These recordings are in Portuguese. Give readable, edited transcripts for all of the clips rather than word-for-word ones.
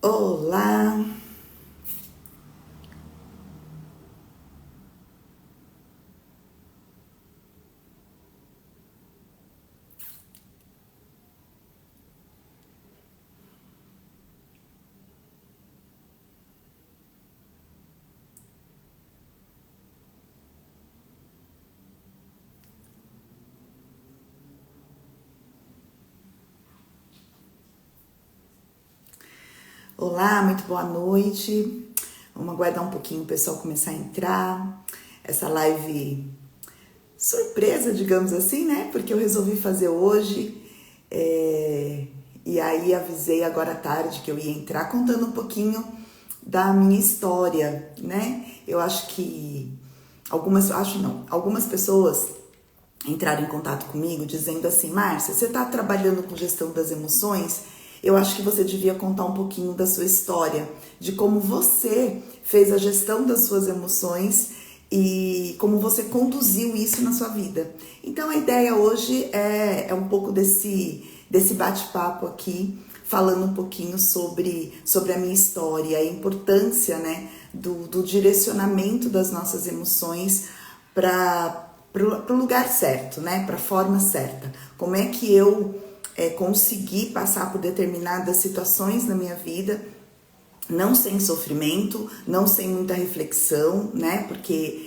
Olá! Olá, muito boa noite. Vamos aguardar um pouquinho o pessoal começar a entrar. Essa live surpresa, digamos assim, né? Porque eu resolvi fazer hoje. E aí avisei agora à tarde que eu ia entrar contando um pouquinho da minha história, né? Eu acho que algumas pessoas entraram em contato comigo dizendo assim: Márcia, você está trabalhando com gestão das emoções? Eu acho que você devia contar um pouquinho da sua história, de como você fez a gestão das suas emoções e como você conduziu isso na sua vida. Então a ideia hoje é um pouco desse bate-papo aqui, falando um pouquinho sobre a minha história, a importância, né, do direcionamento das nossas emoções para o lugar certo, né? Para a forma certa. Como é que eu consegui passar por determinadas situações na minha vida, não sem sofrimento, não sem muita reflexão, né? Porque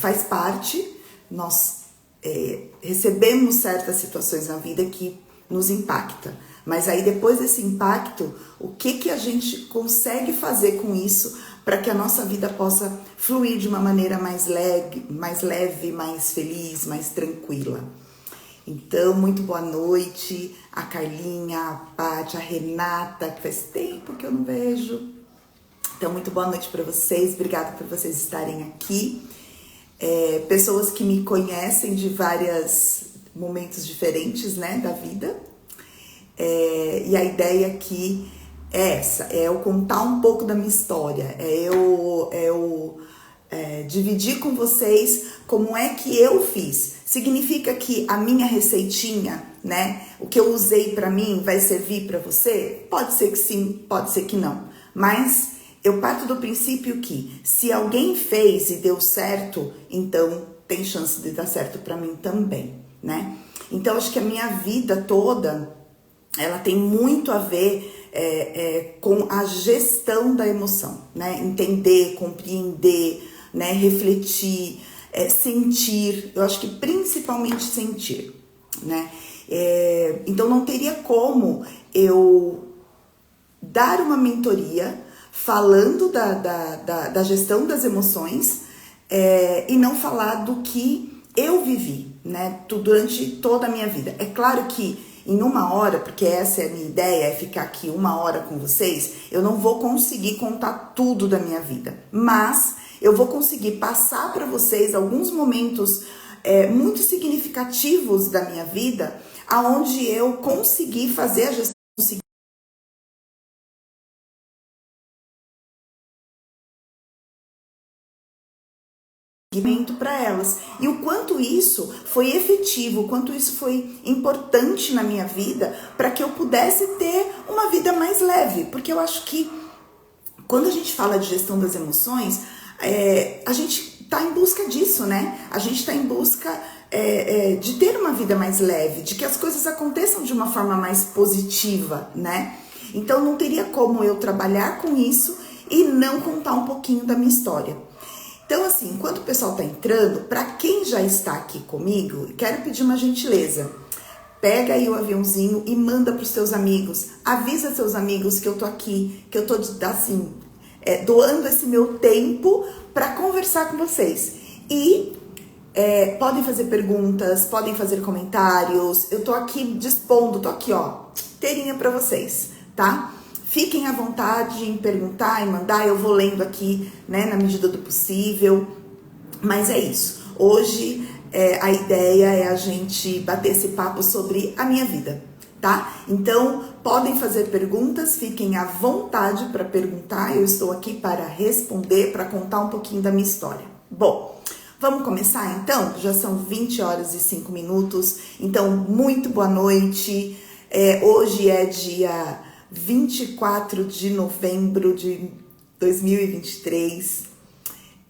faz parte, nós recebemos certas situações na vida que nos impacta. Mas aí depois desse impacto, o que a gente consegue fazer com isso para que a nossa vida possa fluir de uma maneira mais leve, mais feliz, mais tranquila. Então, muito boa noite a Carlinha, a Paty, a Renata, que faz tempo que eu não vejo. Então, muito boa noite para vocês, obrigada por vocês estarem aqui. Pessoas que me conhecem de vários momentos diferentes, né, da vida. E a ideia aqui é essa, é eu contar um pouco da minha história, é eu dividir com vocês como é que eu fiz. Significa que a minha receitinha, né, o que eu usei pra mim vai servir pra você? Pode ser que sim, pode ser que não. Mas eu parto do princípio que se alguém fez e deu certo, então tem chance de dar certo pra mim também, né? Então acho que a minha vida toda ela tem muito a ver com a gestão da emoção, né? Entender, compreender, né? Refletir, sentir. Eu acho que principalmente sentir, né? Então não teria como eu dar uma mentoria falando da gestão das emoções e não falar do que eu vivi, né? Durante toda a minha vida. É claro que em uma hora, porque essa é a minha ideia, é ficar aqui uma hora com vocês, eu não vou conseguir contar tudo da minha vida, mas eu vou conseguir passar para vocês alguns momentos muito significativos da minha vida, aonde eu consegui fazer a gestão para elas. E o quanto isso foi efetivo, o quanto isso foi importante na minha vida para que eu pudesse ter uma vida mais leve. Porque eu acho que quando a gente fala de gestão das emoções, a gente está em busca disso, né? A gente está em busca de ter uma vida mais leve, de que as coisas aconteçam de uma forma mais positiva, né? Então não teria como eu trabalhar com isso e não contar um pouquinho da minha história. Então, assim, enquanto o pessoal está entrando, para quem já está aqui comigo, quero pedir uma gentileza. Pega aí o aviãozinho e manda para os seus amigos. Avisa seus amigos que eu tô aqui, que eu tô, assim, doando esse meu tempo para conversar com vocês. E podem fazer perguntas, podem fazer comentários. Eu tô aqui dispondo, tô aqui, ó, inteirinha para vocês, tá? Fiquem à vontade em perguntar e mandar, eu vou lendo aqui, né, na medida do possível. Mas é isso. Hoje a ideia é a gente bater esse papo sobre a minha vida, tá? Então, podem fazer perguntas, fiquem à vontade para perguntar. Eu estou aqui para responder, para contar um pouquinho da minha história. Bom, vamos começar então? Já são 20 horas e 5 minutos. Então, muito boa noite. Hoje é dia 24 de novembro de 2023.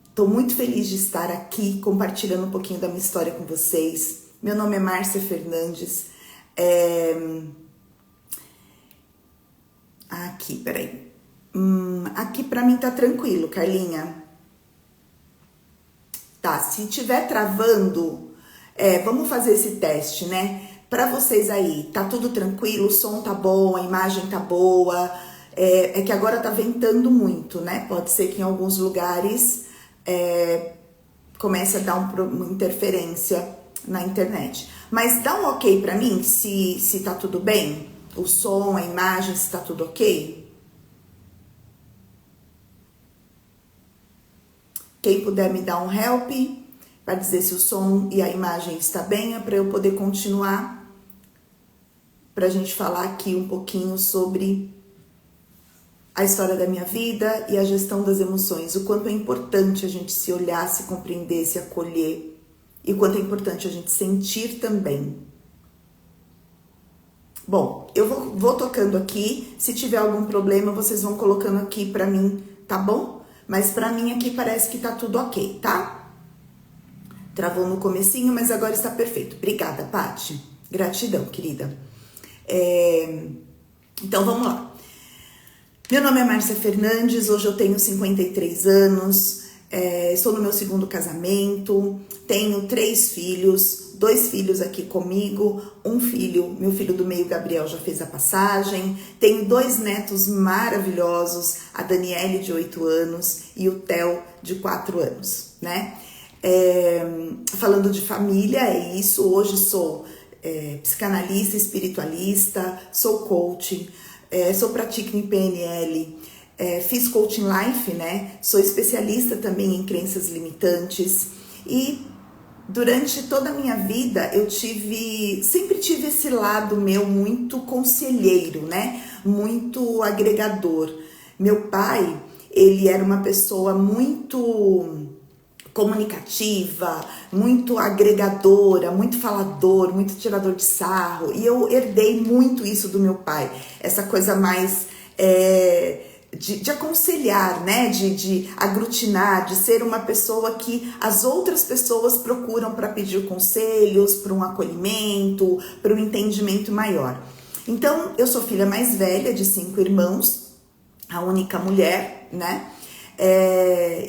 Estou muito feliz de estar aqui compartilhando um pouquinho da minha história com vocês. Meu nome é Márcia Fernandes. Aqui, peraí. Aqui pra mim tá tranquilo, Carlinha. Tá, se tiver travando, vamos fazer esse teste, né? Pra vocês aí, tá tudo tranquilo, o som tá bom, a imagem tá boa. É que agora tá ventando muito, né? Pode ser que em alguns lugares comece a dar uma interferência na internet. Mas dá um ok pra mim, se tá tudo bem? O som, a imagem, se tá tudo ok? Quem puder me dar um help para dizer se o som e a imagem está bem, é para eu poder continuar, para a gente falar aqui um pouquinho sobre a história da minha vida e a gestão das emoções, o quanto é importante a gente se olhar, se compreender, se acolher, e o quanto é importante a gente sentir também. Bom, eu vou tocando aqui, se tiver algum problema vocês vão colocando aqui para mim, tá bom? Mas pra mim aqui parece que tá tudo ok, tá? Travou no comecinho, mas agora está perfeito. Obrigada, Paty. Gratidão, querida. Então, vamos lá. Meu nome é Márcia Fernandes, hoje eu tenho 53 anos, estou no meu segundo casamento, tenho 3 filhos, 2 filhos aqui comigo, um filho, meu filho do meio, Gabriel, já fez a passagem, tenho 2 netos maravilhosos, a Daniele, de 8 anos, e o Theo, de 4 anos, né? Falando de família, é isso, hoje sou psicanalista, espiritualista, sou coach, sou pratico em PNL, fiz coaching life, né? Sou especialista também em crenças limitantes e durante toda a minha vida eu sempre tive esse lado meu muito conselheiro, né? Muito agregador. Meu pai, ele era uma pessoa muito comunicativa, muito agregadora, muito falador, muito tirador de sarro, e eu herdei muito isso do meu pai, essa coisa mais de aconselhar, né, de aglutinar, de ser uma pessoa que as outras pessoas procuram para pedir conselhos, para um acolhimento, para um entendimento maior. Então, eu sou filha mais velha de 5 irmãos, a única mulher, né?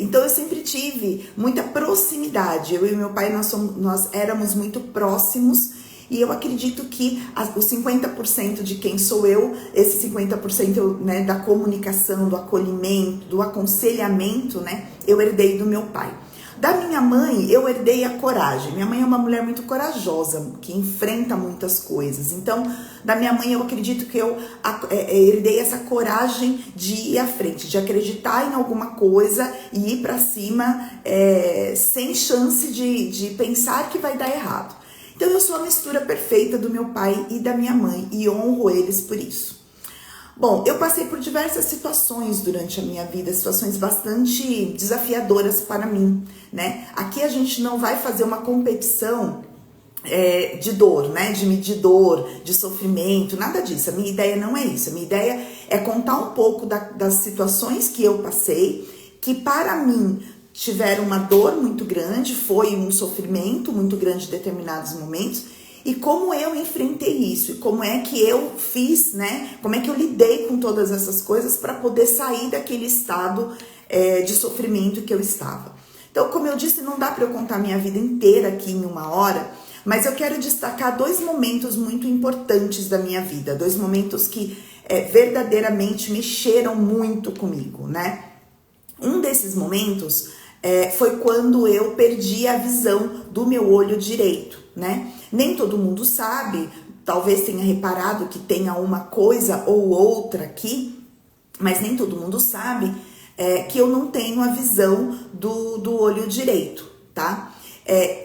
Então eu sempre tive muita proximidade. Eu e meu pai, nós éramos muito próximos, e eu acredito que os 50% de quem sou eu, esse 50%, né, da comunicação, do acolhimento, do aconselhamento, né, eu herdei do meu pai. Da minha mãe, eu herdei a coragem. Minha mãe é uma mulher muito corajosa, que enfrenta muitas coisas. Então, da minha mãe, eu acredito que eu herdei essa coragem de ir à frente, de acreditar em alguma coisa e ir pra cima sem chance de pensar que vai dar errado. Então, eu sou a mistura perfeita do meu pai e da minha mãe e honro eles por isso. Bom, eu passei por diversas situações durante a minha vida, situações bastante desafiadoras para mim, né? Aqui a gente não vai fazer uma competição de dor, né? De medir dor, de sofrimento, nada disso. A minha ideia não é isso. A minha ideia é contar um pouco das situações que eu passei, que para mim tiveram uma dor muito grande, foi um sofrimento muito grande em determinados momentos, e como eu enfrentei isso, e como é que eu fiz, né? Como é que eu lidei com todas essas coisas para poder sair daquele estado de sofrimento que eu estava. Então, como eu disse, não dá para eu contar minha vida inteira aqui em uma hora, mas eu quero destacar 2 momentos muito importantes da minha vida, 2 momentos que verdadeiramente mexeram muito comigo, né? Um desses momentos foi quando eu perdi a visão do meu olho direito, né? Nem todo mundo sabe, talvez tenha reparado que tenha uma coisa ou outra aqui, mas nem todo mundo sabe que eu não tenho a visão do olho direito, tá?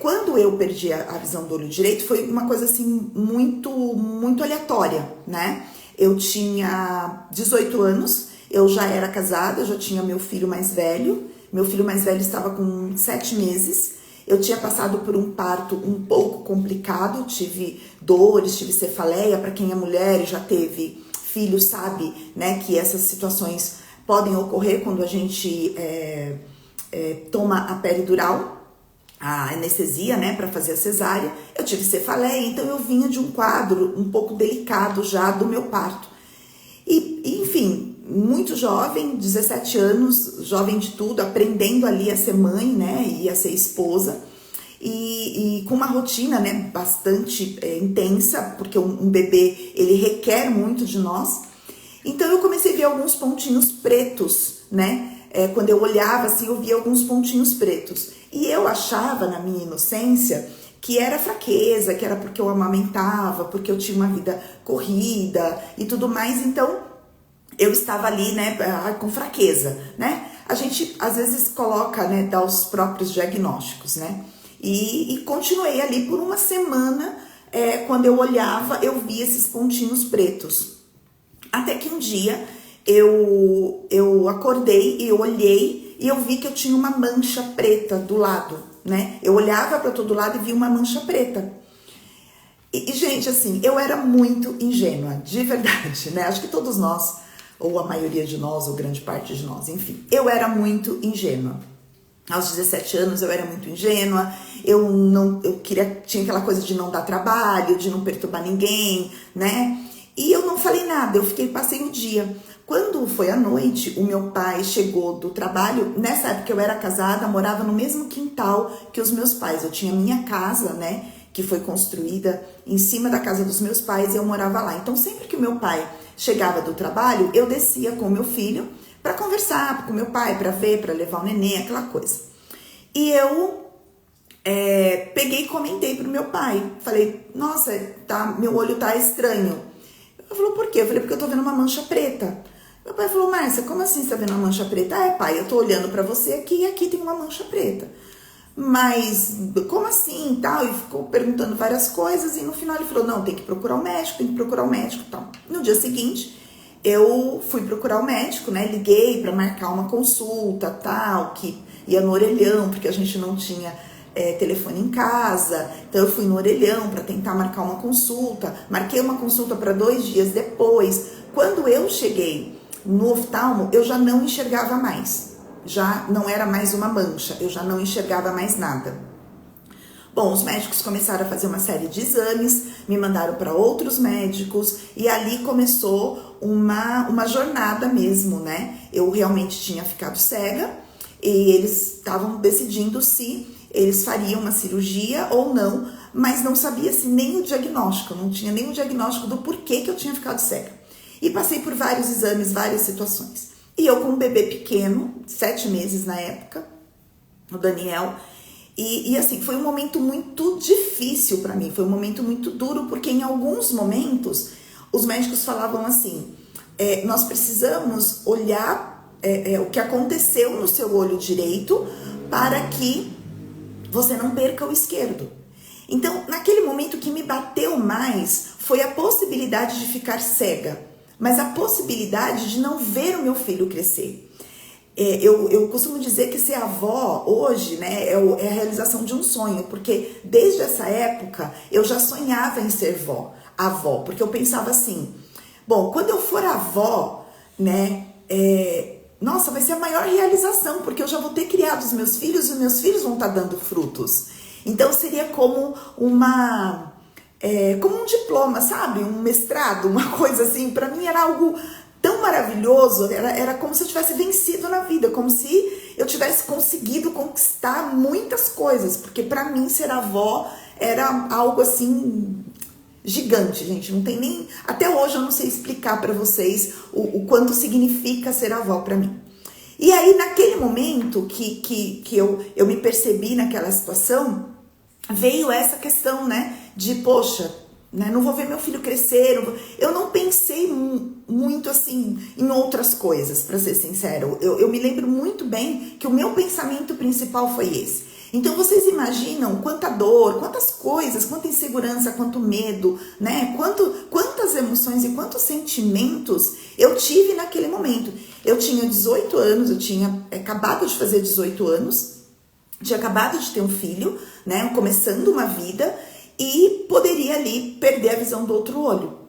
Quando eu perdi a visão do olho direito, foi uma coisa assim muito aleatória, né? Eu tinha 18 anos, eu já era casada, eu já tinha meu filho mais velho. Meu filho mais velho estava com 7 meses. Eu tinha passado por um parto um pouco complicado, tive dores, tive cefaleia. Para quem é mulher e já teve filho sabe, né, que essas situações podem ocorrer quando a gente toma a peridural, a anestesia, né, para fazer a cesárea. Eu tive cefaleia, então eu vinha de um quadro um pouco delicado já do meu parto. Enfim, muito jovem, 17 anos, jovem de tudo, aprendendo ali a ser mãe, né, e a ser esposa, e com uma rotina, né, bastante intensa, porque um bebê, ele requer muito de nós. Então eu comecei a ver alguns pontinhos pretos, né, quando eu olhava assim, eu via alguns pontinhos pretos. E eu achava, na minha inocência, que era fraqueza, que era porque eu amamentava, porque eu tinha uma vida corrida e tudo mais. Então, eu estava ali, né, com fraqueza, né? A gente, às vezes, coloca, né, dá os próprios diagnósticos, né? E continuei ali por uma semana, quando eu olhava, eu via esses pontinhos pretos. Até que um dia, eu acordei e eu olhei e eu vi que eu tinha uma mancha preta do lado, né? Eu olhava para todo lado e vi uma mancha preta. E, gente, assim, eu era muito ingênua, de verdade, né? Acho que todos nós, ou a maioria de nós, ou grande parte de nós, enfim, eu era muito ingênua. Aos 17 anos eu era muito ingênua, tinha aquela coisa de não dar trabalho, de não perturbar ninguém, né? E eu não falei nada, passei o dia. Quando foi à noite, o meu pai chegou do trabalho. Nessa época eu era casada, morava no mesmo quintal que os meus pais. Eu tinha minha casa, né, que foi construída em cima da casa dos meus pais e eu morava lá. Então sempre que o meu pai chegava do trabalho, eu descia com o meu filho para conversar com o meu pai, para ver, para levar o neném, aquela coisa. E eu peguei e comentei pro meu pai. Falei, nossa, meu olho tá estranho. Ele falou, por quê? Eu falei, porque eu tô vendo uma mancha preta. Meu pai falou, Márcia, como assim você tá vendo uma mancha preta? Pai, eu tô olhando pra você aqui e aqui tem uma mancha preta. Mas, como assim, tal? E ficou perguntando várias coisas e no final ele falou, não, tem que procurar o médico e tal. No dia seguinte, eu fui procurar o médico, né? Liguei pra marcar uma consulta, tal, que ia no orelhão, porque a gente não tinha telefone em casa. Então eu fui no orelhão para tentar marcar uma consulta. Marquei uma consulta para 2 dias depois. Quando eu cheguei no oftalmo, eu já não enxergava mais. Já não era mais uma mancha, eu já não enxergava mais nada. Bom, os médicos começaram a fazer uma série de exames, me mandaram para outros médicos e ali começou uma jornada mesmo, né? Eu realmente tinha ficado cega e eles estavam decidindo se eles fariam uma cirurgia ou não, mas não sabia-se nem o diagnóstico, não tinha nem o diagnóstico do porquê que eu tinha ficado cega. E passei por vários exames, várias situações. E eu com um bebê pequeno, 7 meses na época, o Daniel, e assim, foi um momento muito difícil para mim, foi um momento muito duro, porque em alguns momentos os médicos falavam assim, nós precisamos olhar o que aconteceu no seu olho direito para que você não perca o esquerdo. Então, naquele momento, o que me bateu mais foi a possibilidade de ficar cega, mas a possibilidade de não ver o meu filho crescer. Eu costumo dizer que ser avó hoje, né, é a realização de um sonho, porque desde essa época eu já sonhava em ser avó, porque eu pensava assim, bom, quando eu for avó, né, nossa, vai ser a maior realização, porque eu já vou ter criado os meus filhos e os meus filhos vão estar dando frutos. Então seria como como um diploma, sabe? Um mestrado, uma coisa assim. Para mim era algo tão maravilhoso, era como se eu tivesse vencido na vida, como se eu tivesse conseguido conquistar muitas coisas, porque para mim ser avó era algo assim gigante, gente, não tem nem, até hoje eu não sei explicar para vocês o quanto significa ser avó para mim. E aí naquele momento que eu me percebi naquela situação, veio essa questão, né, de poxa, né, não vou ver meu filho crescer, eu não pensei muito assim em outras coisas, para ser sincero. Eu me lembro muito bem que o meu pensamento principal foi esse. Então vocês imaginam quanta dor, quantas coisas, quanta insegurança, quanto medo, né? Quantas emoções e quantos sentimentos eu tive naquele momento. Eu tinha 18 anos, eu tinha acabado de fazer 18 anos, tinha acabado de ter um filho, né? Começando uma vida e poderia ali perder a visão do outro olho.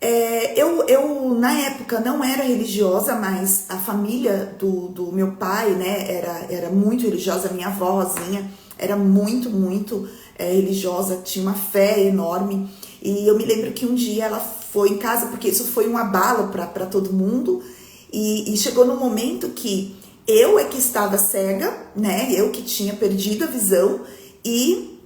Eu na época não era religiosa, mas a família do meu pai, né, era muito religiosa. Minha avó Rosinha era muito religiosa, tinha uma fé enorme. E eu me lembro que um dia ela foi em casa, porque isso foi um abalo para todo mundo. E chegou num momento que eu é que estava cega, né, eu que tinha perdido a visão e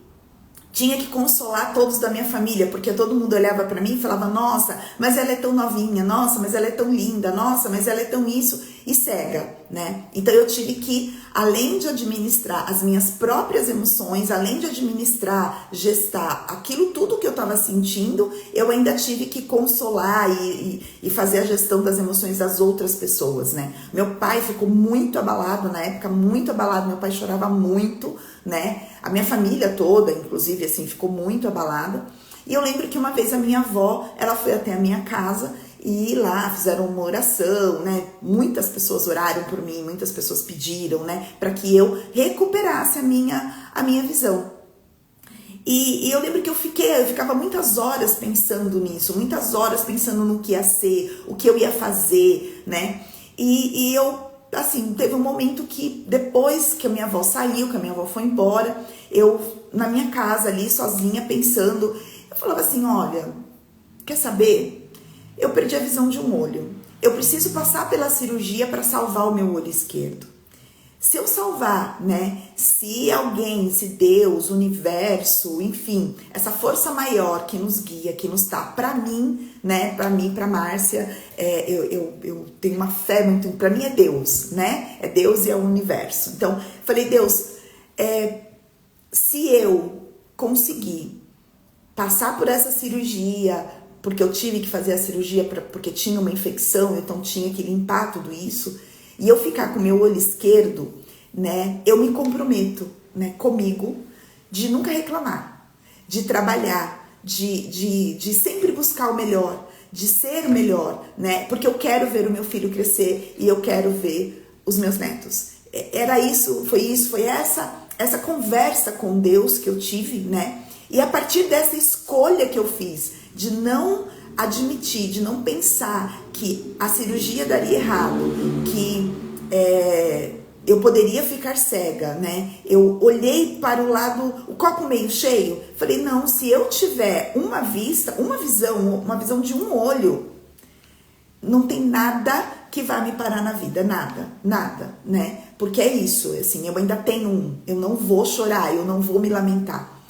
tinha que consolar todos da minha família, porque todo mundo olhava para mim e falava: nossa, mas ela é tão novinha, nossa, mas ela é tão linda, nossa, mas ela é tão isso, e cega, né? Então eu tive que, além de administrar as minhas próprias emoções, além de administrar, gestar aquilo tudo que eu estava sentindo, eu ainda tive que consolar e fazer a gestão das emoções das outras pessoas, né? Meu pai ficou muito abalado na época, muito abalado, meu pai chorava muito, né? A minha família toda, inclusive, assim, ficou muito abalada. E eu lembro que uma vez a minha avó, ela foi até a minha casa e lá fizeram uma oração, né? Muitas pessoas oraram por mim, muitas pessoas pediram, né? Para que eu recuperasse a minha visão. E eu lembro que eu ficava muitas horas pensando nisso, muitas horas pensando no que ia ser, o que eu ia fazer, né? E eu, assim, teve um momento que depois que a minha avó saiu, que a minha avó foi embora, eu na minha casa ali sozinha pensando, eu falava assim: olha, quer saber? Eu perdi a visão de um olho. Eu preciso passar pela cirurgia para salvar o meu olho esquerdo. Se eu salvar, né? Se alguém, se Deus, o universo, enfim, essa força maior que nos guia, que nos tá, para mim, né? Para mim, para Márcia, eu tenho uma fé muito. Para mim é Deus, né? É Deus e é o universo. Então, falei: Deus, se eu conseguir passar por essa cirurgia, porque eu tive que fazer a cirurgia porque tinha uma infecção, então tinha que limpar tudo isso, e eu ficar com o meu olho esquerdo, né, eu me comprometo, né, comigo, de nunca reclamar, de trabalhar, de sempre buscar o melhor, de ser melhor, né, porque eu quero ver o meu filho crescer e eu quero ver os meus netos. Era isso, foi essa conversa com Deus que eu tive, né, e a partir dessa escolha que eu fiz, de não admitir, de não pensar que a cirurgia daria errado, que eu poderia ficar cega, né? Eu olhei para o lado, o copo meio cheio, falei: não, se eu tiver uma visão de um olho, não tem nada que vá me parar na vida, nada, né? Porque é isso, assim, eu ainda tenho eu não vou chorar, eu não vou me lamentar.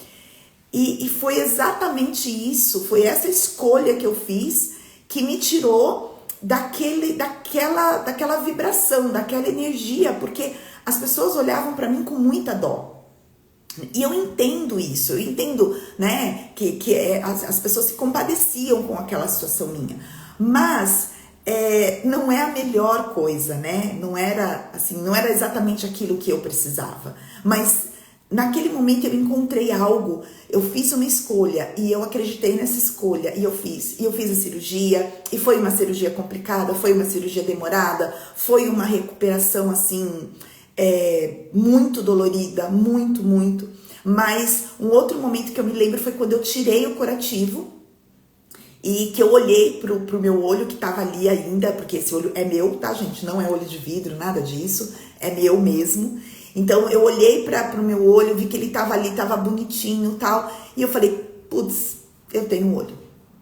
E foi exatamente isso, foi essa escolha que eu fiz que me tirou daquela vibração, daquela energia, porque as pessoas olhavam para mim com muita dó. E eu entendo isso, eu entendo, né, que as pessoas se compadeciam com aquela situação minha. Mas não é a melhor coisa, né? Não era exatamente aquilo que eu precisava. Mas naquele momento eu encontrei algo, eu fiz uma escolha e eu acreditei nessa escolha e eu fiz a cirurgia, e foi uma cirurgia complicada, foi uma cirurgia demorada, foi uma recuperação assim, muito dolorida, muito, mas um outro momento que eu me lembro foi quando eu tirei o curativo e que eu olhei pro meu olho que tava ali ainda, porque esse olho é meu, tá, gente? Não é olho de vidro, nada disso, é meu mesmo. Então eu olhei para o meu olho, vi que ele tava ali, tava bonitinho e tal, e eu falei: putz, eu tenho um olho.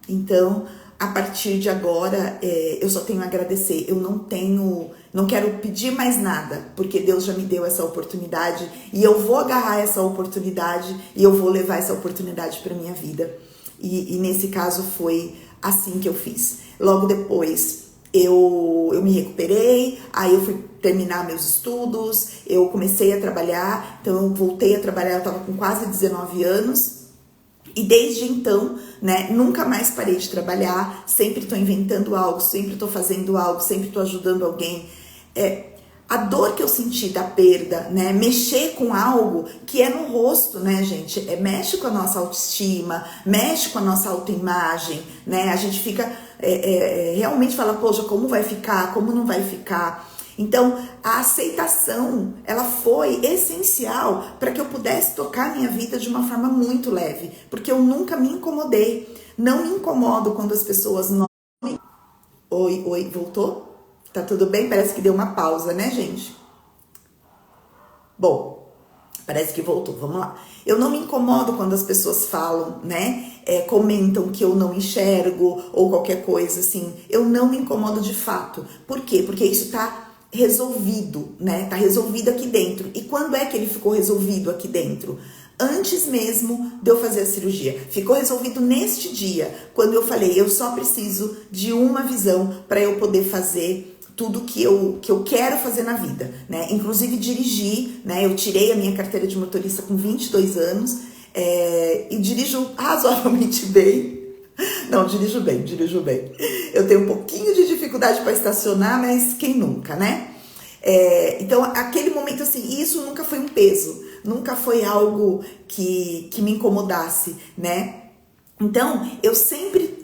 Então, a partir de agora, eu só tenho a agradecer. Eu não quero pedir mais nada, porque Deus já me deu essa oportunidade e eu vou agarrar essa oportunidade e eu vou levar essa oportunidade para minha vida. E nesse caso foi assim que eu fiz. Logo depois eu me recuperei, aí eu fui terminar meus estudos, eu comecei a trabalhar, então eu voltei a trabalhar, eu estava com quase 19 anos, e desde então, né, nunca mais parei de trabalhar, sempre estou inventando algo, sempre estou fazendo algo, sempre estou ajudando alguém. A dor que eu senti da perda, né, mexer com algo que é no rosto, né, gente, mexe com a nossa autoestima, mexe com a nossa autoimagem, né, a gente fica, realmente fala: poxa, como vai ficar, como não vai ficar. Então, a aceitação, ela foi essencial para que eu pudesse tocar minha vida de uma forma muito leve, porque eu nunca me incomodei, não me incomodo quando as pessoas Oi, oi, voltou? Tá tudo bem? Parece que deu uma pausa, né, gente? Bom, parece que voltou, vamos lá. Eu não me incomodo quando as pessoas falam, né? Comentam que eu não enxergo ou qualquer coisa assim. Eu não me incomodo de fato. Por quê? Porque isso tá resolvido, né? Tá resolvido aqui dentro. E quando é que ele ficou resolvido aqui dentro? Antes mesmo de eu fazer a cirurgia. Ficou resolvido neste dia, quando eu falei, eu só preciso de uma visão para eu poder fazer tudo que eu quero fazer na vida, né? Inclusive dirigir, né? Eu tirei a minha carteira de motorista com 22 anos e dirijo razoavelmente bem. Não, dirijo bem. Eu tenho um pouquinho de dificuldade para estacionar, mas quem nunca, né? Então, aquele momento assim, isso nunca foi um peso, nunca foi algo que me incomodasse, né? Então, eu sempre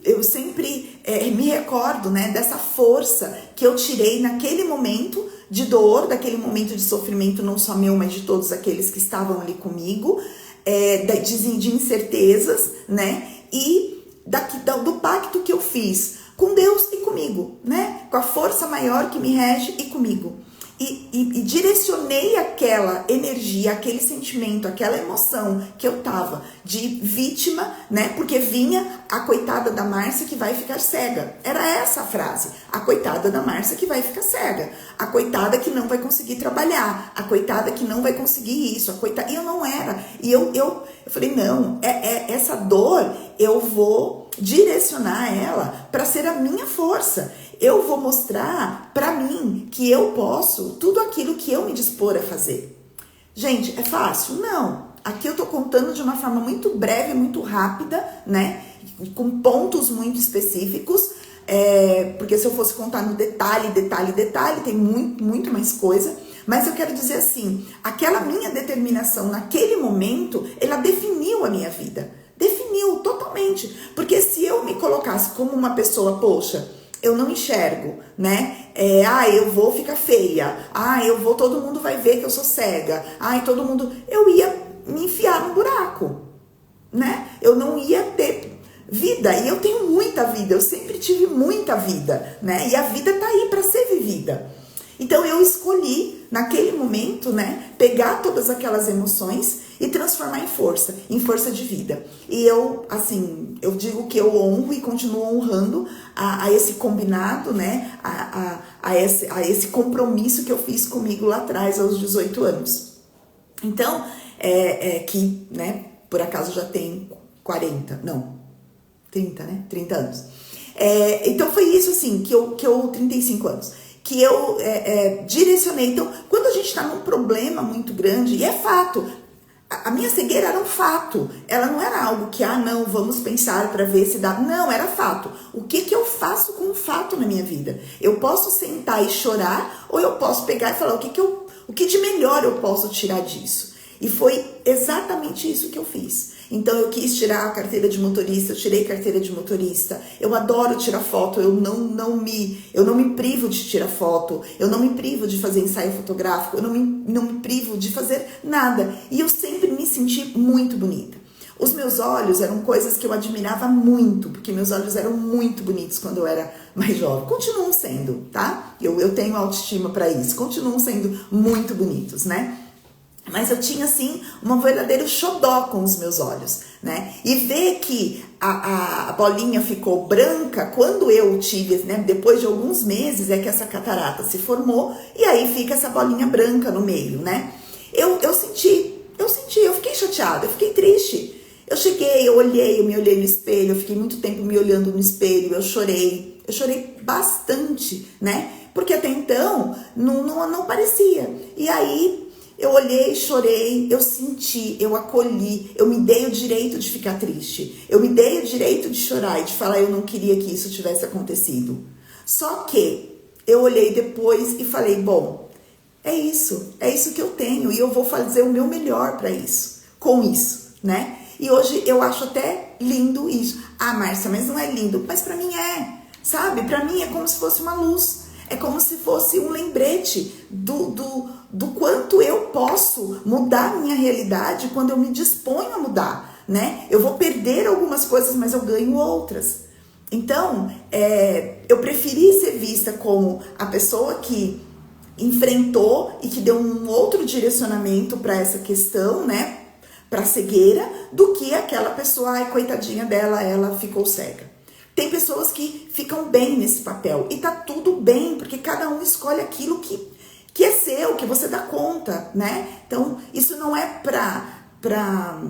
me recordo, né, dessa força que eu tirei naquele momento de dor, daquele momento de sofrimento, não só meu, mas de todos aqueles que estavam ali comigo, de incertezas, né, e do pacto que eu fiz com Deus e comigo, né, com a força maior que me rege e comigo. E direcionei aquela energia, aquele sentimento, aquela emoção que eu tava de vítima, né? Porque vinha a coitada da Márcia que vai ficar cega. Era essa a frase. A coitada da Márcia que vai ficar cega. A coitada que não vai conseguir trabalhar. A coitada que não vai conseguir isso. E eu não era. E eu falei, não, essa dor eu vou direcionar ela para ser a minha força. Eu vou mostrar para mim que eu posso tudo aquilo que eu me dispor a fazer. Gente, é fácil? Não. Aqui eu tô contando de uma forma muito breve, muito rápida, né? Com pontos muito específicos. Porque se eu fosse contar no detalhe, tem muito mais coisa. Mas eu quero dizer assim, aquela minha determinação naquele momento, ela definiu a minha vida. Definiu totalmente. Porque se eu me colocasse como uma pessoa, poxa, eu não enxergo, né? Eu vou ficar feia. Todo mundo vai ver que eu sou cega. Todo mundo... Eu ia me enfiar no buraco, né? Eu não ia ter vida. E eu tenho muita vida. Eu sempre tive muita vida, né? E a vida tá aí para ser vivida. Então eu escolhi, naquele momento, né? Pegar todas aquelas emoções e transformar em força de vida. E eu digo que eu honro e continuo honrando a esse combinado, né? A esse compromisso que eu fiz comigo lá atrás, aos 18 anos. Então, que, né, por acaso já tem 30, né? 30 anos. Então foi isso, assim, que eu 35 anos. Que eu direcionei. Então, quando a gente tá num problema muito grande, e é fato, a minha cegueira era um fato. Ela não era algo que, não, vamos pensar para ver se dá. Não, era fato. O que eu faço com o fato na minha vida? Eu posso sentar e chorar, ou eu posso pegar e falar o que de melhor eu posso tirar disso? E foi exatamente isso que eu fiz. Então eu quis tirar a carteira de motorista, eu tirei carteira de motorista. Eu adoro tirar foto, eu não me privo de tirar foto, eu não me privo de fazer ensaio fotográfico, eu não me privo de fazer nada. E eu sempre me senti muito bonita. Os meus olhos eram coisas que eu admirava muito, porque meus olhos eram muito bonitos quando eu era mais jovem. Continuam sendo, tá? Eu tenho autoestima para isso, continuam sendo muito bonitos, né? Mas eu tinha, assim, um verdadeiro xodó com os meus olhos, né? E ver que a bolinha ficou branca quando eu tive, né? Depois de alguns meses é que essa catarata se formou e aí fica essa bolinha branca no meio, né? Eu senti, eu fiquei chateada, eu fiquei triste. Eu me olhei no espelho, eu fiquei muito tempo me olhando no espelho, eu chorei bastante, né? Porque até então não parecia. E aí eu olhei, chorei, eu senti, eu acolhi, eu me dei o direito de ficar triste. Eu me dei o direito de chorar e de falar eu não queria que isso tivesse acontecido. Só que eu olhei depois e falei, bom, é isso que eu tenho e eu vou fazer o meu melhor para isso, com isso, né? E hoje eu acho até lindo isso. Márcia, mas não é lindo. Mas pra mim sabe? Pra mim é como se fosse uma luz. É como se fosse um lembrete do quanto eu posso mudar a minha realidade quando eu me disponho a mudar, né? Eu vou perder algumas coisas, mas eu ganho outras. Então, eu preferi ser vista como a pessoa que enfrentou e que deu um outro direcionamento para essa questão, né, para cegueira, do que aquela pessoa, ai, coitadinha dela, ela ficou cega. Tem pessoas que ficam bem nesse papel e tá tudo bem, porque cada um escolhe aquilo que é seu, que você dá conta, né? Então, isso não é pra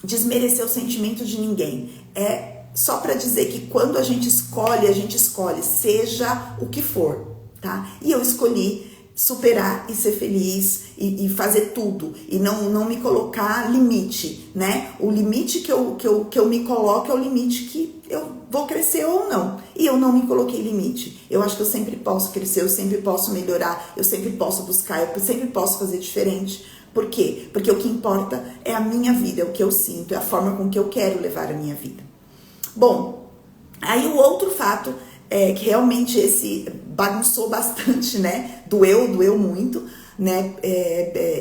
desmerecer o sentimento de ninguém, é só para dizer que quando a gente escolhe, seja o que for, tá? E eu escolhi superar e ser feliz e fazer tudo, e não me colocar limite, né? O limite que eu me coloco é o limite que eu vou crescer ou não, e eu não me coloquei limite. Eu acho que eu sempre posso crescer, eu sempre posso melhorar, eu sempre posso buscar, eu sempre posso fazer diferente. Por quê? Porque o que importa é a minha vida, é o que eu sinto, é a forma com que eu quero levar a minha vida. Bom, aí o outro fato é que realmente esse bagunçou bastante, né? Doeu muito, né?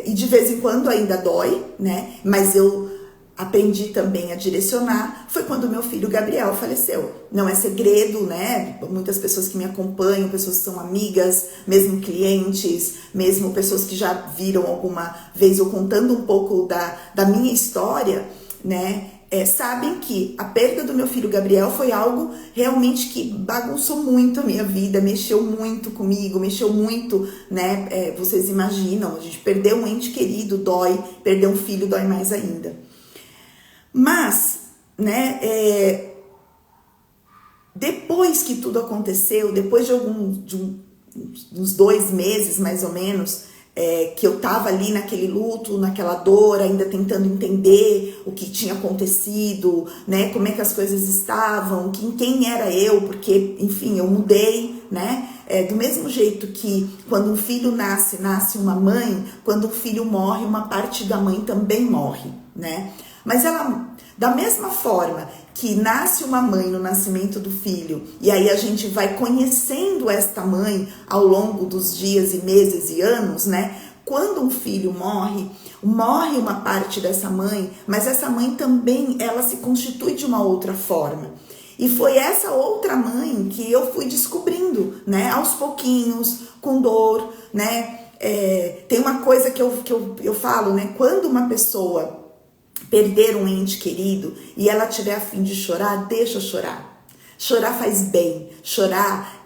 E de vez em quando ainda dói, né? Mas eu aprendi também a direcionar. Foi quando meu filho Gabriel faleceu. Não é segredo, né? Muitas pessoas que me acompanham, pessoas que são amigas, mesmo clientes, mesmo pessoas que já viram alguma vez eu contando um pouco da minha história, né? Sabem que a perda do meu filho Gabriel foi algo realmente que bagunçou muito a minha vida, mexeu muito comigo, mexeu muito, né? Vocês imaginam, a gente perdeu um ente querido, dói, perder um filho dói mais ainda. Mas, né, depois que tudo aconteceu, depois de uns 2 meses mais ou menos, que eu tava ali naquele luto, naquela dor, ainda tentando entender o que tinha acontecido, né, como é que as coisas estavam, quem era eu, porque, enfim, eu mudei, né, do mesmo jeito que quando um filho nasce uma mãe, quando um filho morre, uma parte da mãe também morre, né, mas ela, da mesma forma que nasce uma mãe no nascimento do filho, e aí a gente vai conhecendo esta mãe ao longo dos dias e meses e anos, né? Quando um filho morre uma parte dessa mãe, mas essa mãe também, ela se constitui de uma outra forma. E foi essa outra mãe que eu fui descobrindo, né? Aos pouquinhos, com dor, né? Tem uma coisa que eu falo, né? Quando uma pessoa perder um ente querido e ela tiver a fim de chorar, deixa chorar. Chorar faz bem, chorar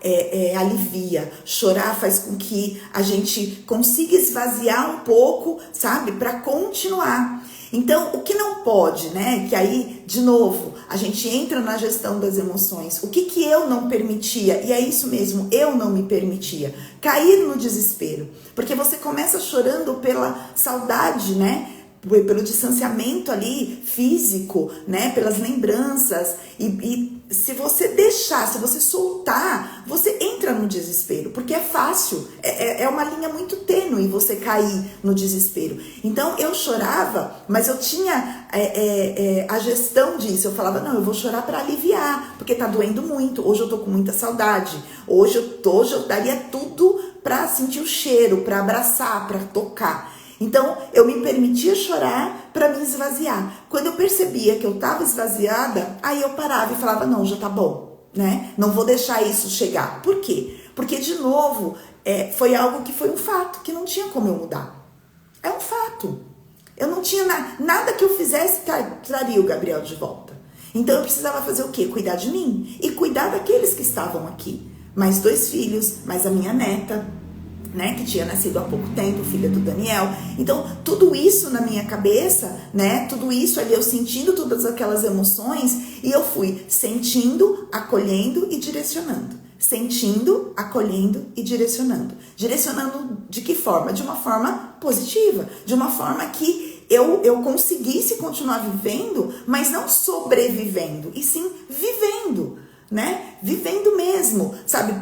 alivia, chorar faz com que a gente consiga esvaziar um pouco, sabe, para continuar. Então, o que não pode, né, que aí, de novo, a gente entra na gestão das emoções. O que eu não permitia, e é isso mesmo, eu não me permitia, cair no desespero. Porque você começa chorando pela saudade, né, pelo distanciamento ali físico, né, pelas lembranças, e se você deixar, se você soltar, você entra no desespero, porque é fácil, é uma linha muito tênue você cair no desespero. Então eu chorava, mas eu tinha a gestão disso, eu falava, não, eu vou chorar para aliviar, porque tá doendo muito, hoje eu tô com muita saudade, hoje eu daria tudo para sentir o cheiro, para abraçar, para tocar. Então, eu me permitia chorar para me esvaziar. Quando eu percebia que eu estava esvaziada, aí eu parava e falava, não, já tá bom, né? Não vou deixar isso chegar. Por quê? Porque, de novo, foi algo que foi um fato, que não tinha como eu mudar. É um fato. Eu não tinha nada que eu fizesse traria o Gabriel de volta. Então, eu precisava fazer o quê? Cuidar de mim e cuidar daqueles que estavam aqui. Mais 2 filhos, mais a minha neta, né, que tinha nascido há pouco tempo, filha do Daniel. Então, tudo isso na minha cabeça, né, tudo isso ali, eu sentindo todas aquelas emoções, e eu fui sentindo, acolhendo e direcionando. Sentindo, acolhendo e direcionando. Direcionando de que forma? De uma forma positiva, de uma forma que eu conseguisse continuar vivendo, mas não sobrevivendo, e sim vivendo, né? Vivendo mesmo, sabe?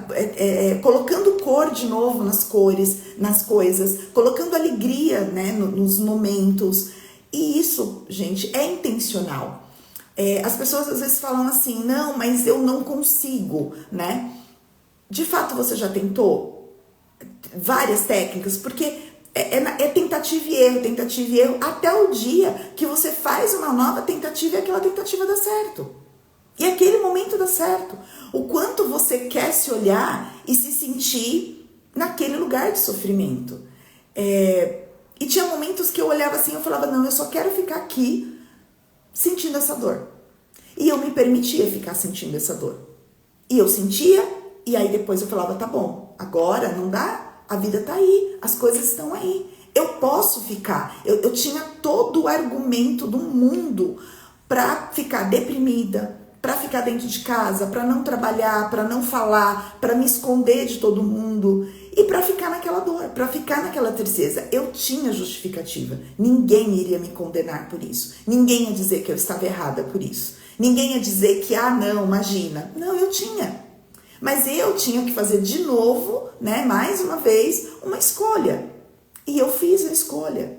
Colocando cor de novo nas cores, nas coisas, colocando alegria, né? Nos momentos. E isso, gente, é intencional. As pessoas às vezes falam assim, não, mas eu não consigo, né? De fato, você já tentou várias técnicas, porque tentativa e erro, até o dia que você faz uma nova tentativa e aquela tentativa dá certo. E aquele momento dá certo. O quanto você quer se olhar e se sentir naquele lugar de sofrimento. E tinha momentos que eu olhava assim, eu falava, não, eu só quero ficar aqui sentindo essa dor. E eu me permitia ficar sentindo essa dor. E eu sentia, e aí depois eu falava, tá bom, agora não dá, a vida tá aí, as coisas estão aí. Eu posso ficar. Eu tinha todo o argumento do mundo para ficar deprimida, para ficar dentro de casa, para não trabalhar, para não falar, para me esconder de todo mundo e para ficar naquela dor, para ficar naquela tristeza. Eu tinha justificativa. Ninguém iria me condenar por isso. Ninguém ia dizer que eu estava errada por isso. Ninguém ia dizer que, não, imagina. Não, eu tinha. Mas eu tinha que fazer de novo, né, mais uma vez, uma escolha. E eu fiz a escolha.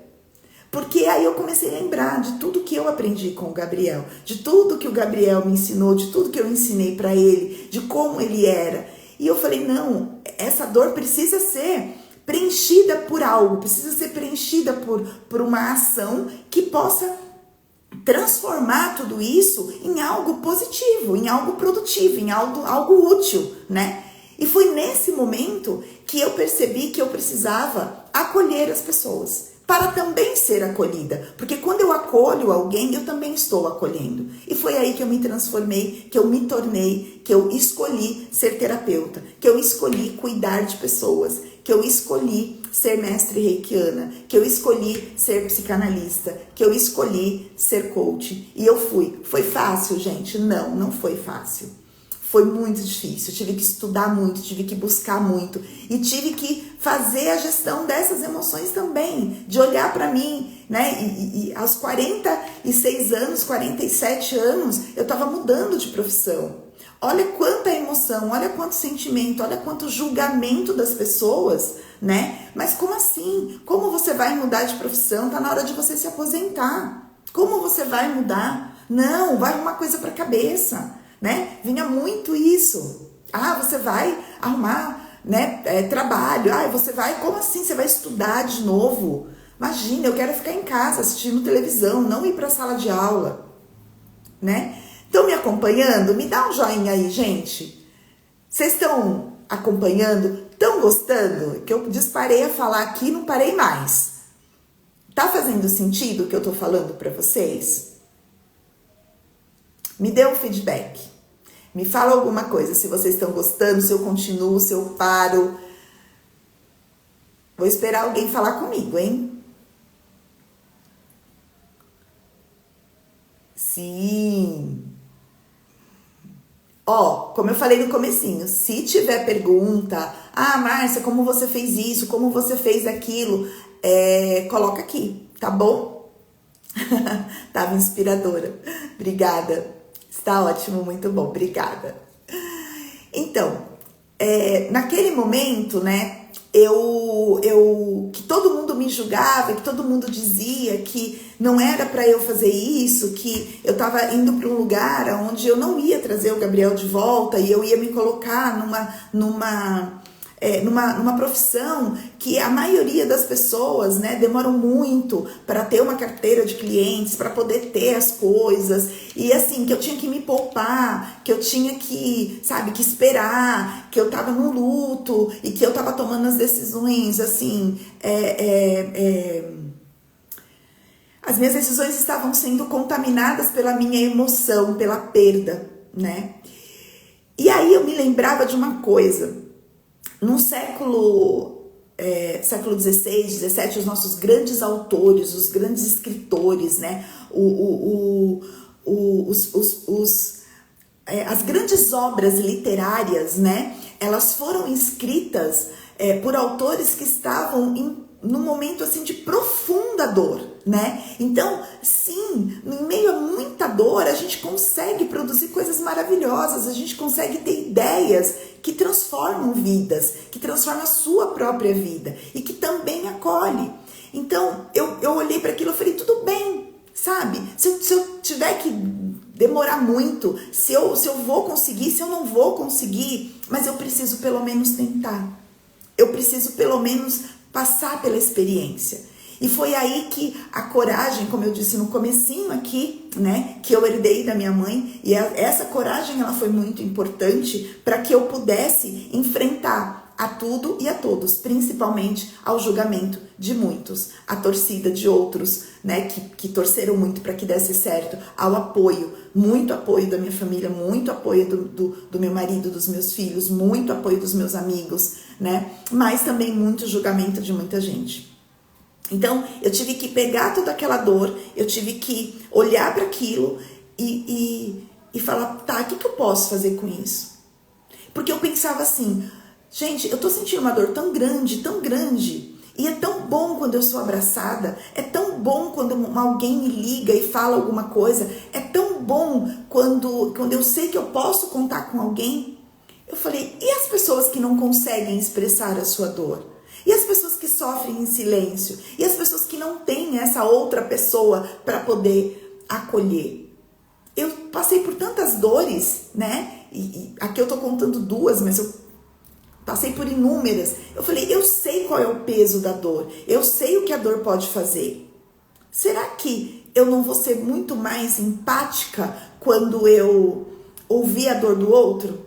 Porque aí eu comecei a lembrar de tudo que eu aprendi com o Gabriel, de tudo que o Gabriel me ensinou, de tudo que eu ensinei para ele, de como ele era. E eu falei, não, essa dor precisa ser preenchida por algo, precisa ser preenchida por uma ação que possa transformar tudo isso em algo positivo, em algo produtivo, em algo útil, né? E foi nesse momento que eu percebi que eu precisava acolher as pessoas, para também ser acolhida. Porque quando eu acolho alguém, eu também estou acolhendo. E foi aí que eu me transformei, que eu me tornei, que eu escolhi ser terapeuta, que eu escolhi cuidar de pessoas, que eu escolhi ser mestre reikiana, que eu escolhi ser psicanalista, que eu escolhi ser coach. E eu fui. Foi fácil, gente? Não, não foi fácil. Foi muito difícil, tive que estudar muito, tive que buscar muito e tive que fazer a gestão dessas emoções também, de olhar para mim, né? E aos 46 anos, 47 anos, eu estava mudando de profissão. Olha quanta emoção, olha quanto sentimento, olha quanto julgamento das pessoas, né? Mas como assim? Como você vai mudar de profissão? Tá na hora de você se aposentar. Como você vai mudar? Não, vai arrumar coisa para a cabeça. Né? Vinha muito isso. Você vai arrumar, né, trabalho. Você vai, como assim? Você vai estudar de novo? Imagina, eu quero ficar em casa assistindo televisão, não ir para a sala de aula, né? Estão me acompanhando? Me dá um joinha aí, gente. Vocês estão acompanhando? Estão gostando? Que eu disparei a falar aqui e não parei mais. Tá fazendo sentido o que eu tô falando para vocês? Me dê um feedback. Me fala alguma coisa, se vocês estão gostando, se eu continuo, se eu paro. Vou esperar alguém falar comigo, hein? Sim. Como eu falei no comecinho, se tiver pergunta, Márcia, como você fez isso, como você fez aquilo, coloca aqui, tá bom? Tava inspiradora. Obrigada. Está ótimo, muito bom, obrigada. Então, naquele momento, né, que todo mundo me julgava, que todo mundo dizia que não era para eu fazer isso, que eu estava indo para um lugar onde eu não ia trazer o Gabriel de volta e eu ia me colocar numa profissão que a maioria das pessoas, né, demoram muito para ter uma carteira de clientes, para poder ter as coisas, e assim, que eu tinha que me poupar, que eu tinha que, sabe, que esperar, que eu tava no luto, e que eu tava tomando as decisões, assim, as minhas decisões estavam sendo contaminadas pela minha emoção, pela perda, né? E aí eu me lembrava de uma coisa. No século XVI, XVII, os nossos grandes autores, os grandes escritores, né? As grandes obras literárias, né? Elas foram escritas por autores que estavam num momento assim de profunda dor, né? Então, sim, em meio a muita dor, a gente consegue produzir coisas maravilhosas, a gente consegue ter ideias que transformam vidas, que transformam a sua própria vida e que também acolhe. Então, eu olhei para aquilo e falei, tudo bem, sabe? Se eu tiver que demorar muito, se eu vou conseguir, se eu não vou conseguir, mas eu preciso pelo menos tentar. Eu preciso pelo menos passar pela experiência. E foi aí que a coragem, como eu disse no comecinho aqui, né, que eu herdei da minha mãe, e essa coragem ela foi muito importante para que eu pudesse enfrentar a tudo e a todos, principalmente ao julgamento de muitos, a torcida de outros, né, que torceram muito para que desse certo, ao apoio, muito apoio da minha família, muito apoio do meu marido, dos meus filhos, muito apoio dos meus amigos, né, mas também muito julgamento de muita gente. Então, eu tive que pegar toda aquela dor, eu tive que olhar para aquilo e falar, tá, o que eu posso fazer com isso? Porque eu pensava assim, gente, eu tô sentindo uma dor tão grande, e é tão bom quando eu sou abraçada, é tão bom quando alguém me liga e fala alguma coisa, é tão bom quando eu sei que eu posso contar com alguém. Eu falei, e as pessoas que não conseguem expressar a sua dor? E as pessoas que sofrem em silêncio? E as pessoas que não têm essa outra pessoa para poder acolher? Eu passei por tantas dores, né? E aqui eu tô contando duas, mas eu passei por inúmeras. Eu falei, eu sei qual é o peso da dor. Eu sei o que a dor pode fazer. Será que eu não vou ser muito mais empática quando eu ouvir a dor do outro?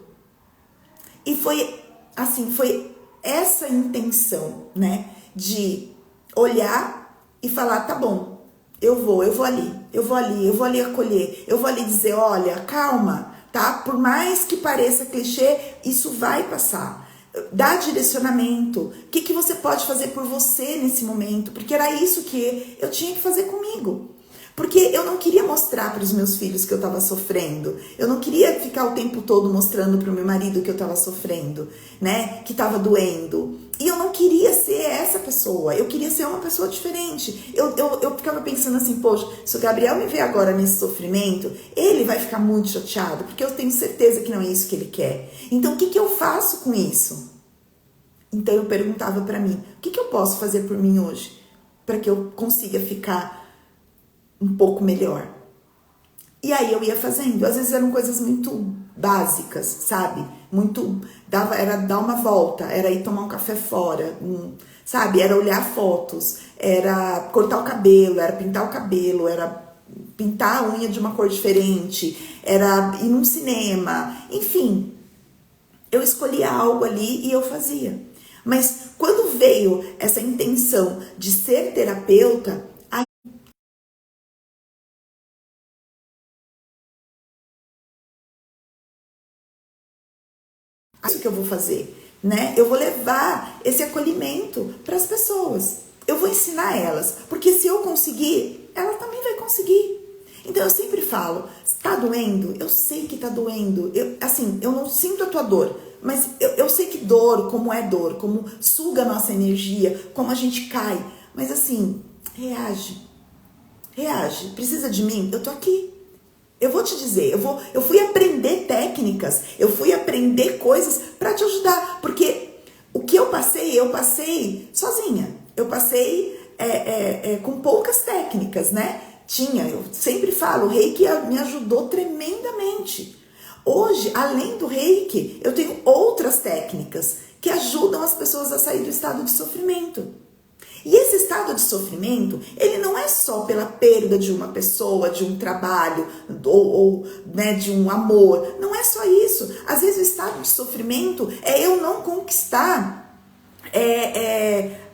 E foi assim, foi essa intenção, né, de olhar e falar, tá bom, eu vou ali acolher, eu vou ali dizer, olha, calma, tá? Por mais que pareça clichê, isso vai passar. Dá direcionamento, o que você pode fazer por você nesse momento, porque era isso que eu tinha que fazer comigo. Porque eu não queria mostrar para os meus filhos que eu estava sofrendo. Eu não queria ficar o tempo todo mostrando para o meu marido que eu estava sofrendo, né? Que estava doendo. E eu não queria ser essa pessoa. Eu queria ser uma pessoa diferente. Eu ficava pensando assim, poxa, se o Gabriel me ver agora nesse sofrimento, ele vai ficar muito chateado, porque eu tenho certeza que não é isso que ele quer. Então, o que eu faço com isso? Então, eu perguntava para mim, o que eu posso fazer por mim hoje? Para que eu consiga ficar um pouco melhor. E aí eu ia fazendo. Às vezes eram coisas muito básicas, sabe? Era dar uma volta, era ir tomar um café fora, sabe? Era olhar fotos, era cortar o cabelo, era pintar o cabelo, era pintar a unha de uma cor diferente, era ir num cinema, enfim. Eu escolhia algo ali e eu fazia. Mas quando veio essa intenção de ser terapeuta, isso que eu vou fazer, né? Eu vou levar esse acolhimento para as pessoas. Eu vou ensinar elas, porque se eu conseguir, ela também vai conseguir. Então eu sempre falo, tá doendo? Eu sei que tá doendo. Eu não sinto a tua dor, mas eu sei que dor, como suga a nossa energia, como a gente cai. Mas assim, reage. Reage. Precisa de mim? Eu tô aqui. Eu vou te dizer, eu fui aprender técnicas, eu fui aprender coisas para te ajudar, porque o que eu passei sozinha, eu passei com poucas técnicas, né? Eu sempre falo, o Reiki me ajudou tremendamente. Hoje, além do Reiki, eu tenho outras técnicas que ajudam as pessoas a sair do estado de sofrimento. E esse estado de sofrimento, ele não é só pela perda de uma pessoa, de um trabalho ou né, de um amor. Não é só isso. Às vezes o estado de sofrimento é eu não conquistar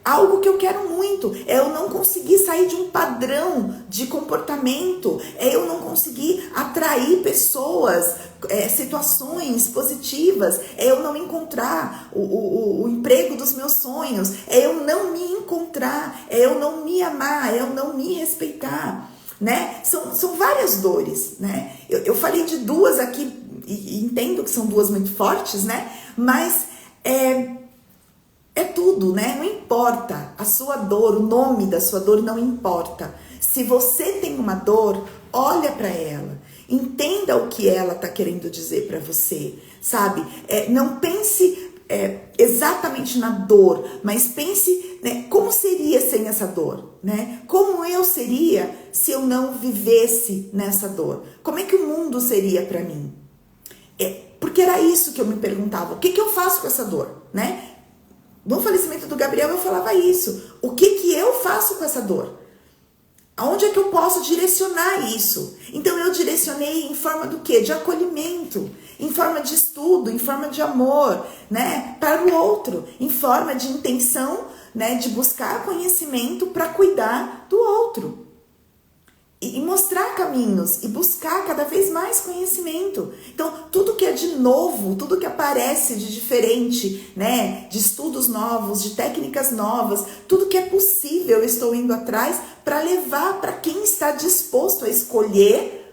algo que eu quero muito, é eu não conseguir sair de um padrão de comportamento, é eu não conseguir atrair pessoas, situações positivas, é eu não encontrar o emprego dos meus sonhos, é eu não me encontrar, é eu não me amar, é eu não me respeitar, né? São várias dores, né? Eu falei de duas aqui e entendo que são duas muito fortes, né? Mas é tudo, né? Não importa a sua dor, o nome da sua dor não importa. Se você tem uma dor, olha para ela, entenda o que ela tá querendo dizer para você, sabe? Não pense exatamente na dor, mas pense, né, como seria sem essa dor, né? Como eu seria se eu não vivesse nessa dor? Como é que o mundo seria para mim? Porque era isso que eu me perguntava. O que eu faço com essa dor, né? No falecimento do Gabriel eu falava isso. O que eu faço com essa dor? Aonde é que eu posso direcionar isso? Então eu direcionei em forma do quê? De acolhimento, em forma de estudo, em forma de amor, né? Para o outro, em forma de intenção, né? De buscar conhecimento para cuidar do outro. E mostrar caminhos e buscar cada vez mais conhecimento. Então, tudo que é de novo, tudo que aparece de diferente, né, de estudos novos, de técnicas novas, tudo que é possível eu estou indo atrás para levar para quem está disposto a escolher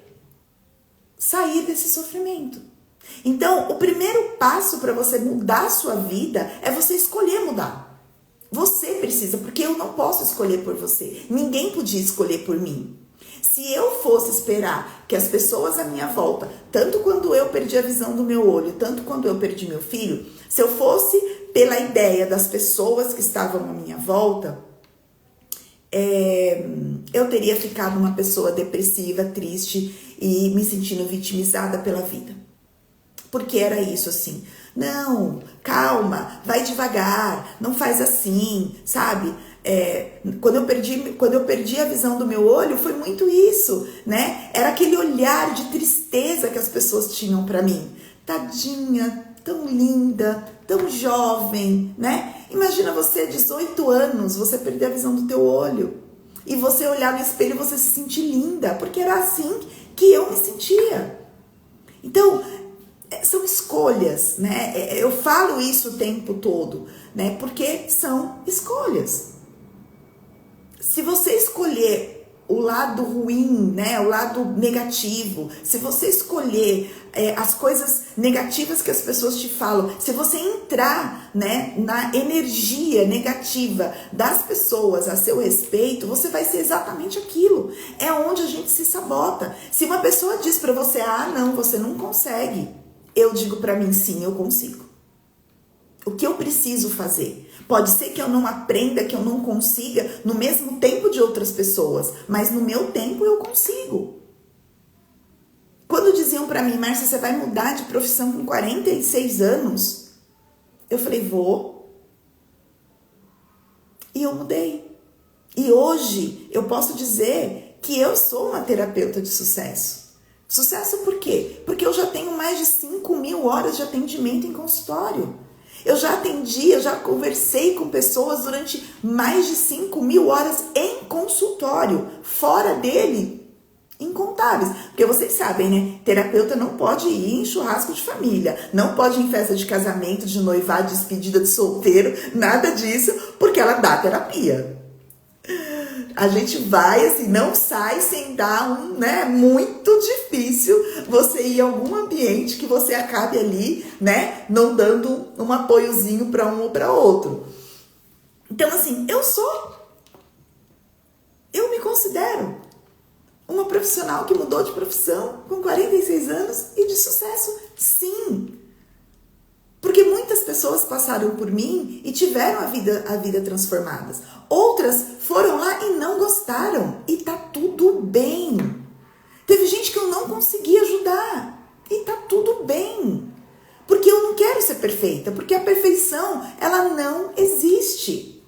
sair desse sofrimento. Então, o primeiro passo para você mudar a sua vida é você escolher mudar. Você precisa, porque eu não posso escolher por você. Ninguém podia escolher por mim. Se eu fosse esperar que as pessoas à minha volta, tanto quando eu perdi a visão do meu olho, tanto quando eu perdi meu filho, se eu fosse pela ideia das pessoas que estavam à minha volta, eu teria ficado uma pessoa depressiva, triste e me sentindo vitimizada pela vida. Porque era isso assim, não, calma, vai devagar, não faz assim, sabe? Quando eu perdi a visão do meu olho, foi muito isso, né? Era aquele olhar de tristeza que as pessoas tinham pra mim. Tadinha, tão linda, tão jovem, né? Imagina você, 18 anos, você perder a visão do teu olho. E você olhar no espelho e você se sentir linda, porque era assim que eu me sentia. Então, são escolhas, né? Eu falo isso o tempo todo, né? Porque são escolhas. Se você escolher o lado ruim, né? O lado negativo, se você escolher as coisas negativas que as pessoas te falam, se você entrar, né, na energia negativa das pessoas a seu respeito, você vai ser exatamente aquilo. É onde a gente se sabota. Se uma pessoa diz pra você, não, você não consegue. Eu digo pra mim, sim, eu consigo. O que eu preciso fazer? Pode ser que eu não aprenda, que eu não consiga no mesmo tempo de outras pessoas, mas no meu tempo eu consigo. Quando diziam pra mim, Márcia, você vai mudar de profissão com 46 anos? Eu falei, vou. E eu mudei. E hoje eu posso dizer que eu sou uma terapeuta de sucesso. Sucesso por quê? Porque eu já tenho mais de 5.000 horas de atendimento em consultório. Eu já atendi, eu já conversei com pessoas durante mais de 5.000 horas em consultório. Fora dele, incontáveis. Porque vocês sabem, né? Terapeuta não pode ir em churrasco de família, não pode ir em festa de casamento, de noivado, despedida de solteiro, nada disso, porque ela dá terapia. A gente vai, assim, não sai sem dar né? Muito difícil você ir em algum ambiente que você acabe ali, né? Não dando um apoiozinho para um ou para outro. Então, assim, eu me considero uma profissional que mudou de profissão com 46 anos e de sucesso, sim. Porque muitas pessoas passaram por mim e tiveram a vida transformadas. Outras foram lá e não gostaram. E tá tudo bem. Teve gente que eu não consegui ajudar. E tá tudo bem. Porque eu não quero ser perfeita. Porque a perfeição, ela não existe.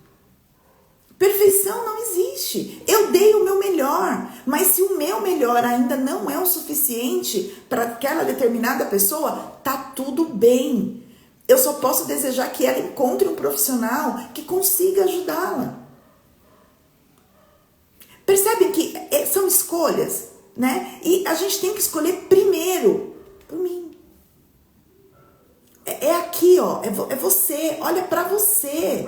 Perfeição não existe. Eu dei o meu melhor. Mas se o meu melhor ainda não é o suficiente para aquela determinada pessoa, tá tudo bem. Eu só posso desejar que ela encontre um profissional que consiga ajudá-la. Percebem que são escolhas, né? E a gente tem que escolher primeiro por mim. É aqui, ó. É você. Olha pra você.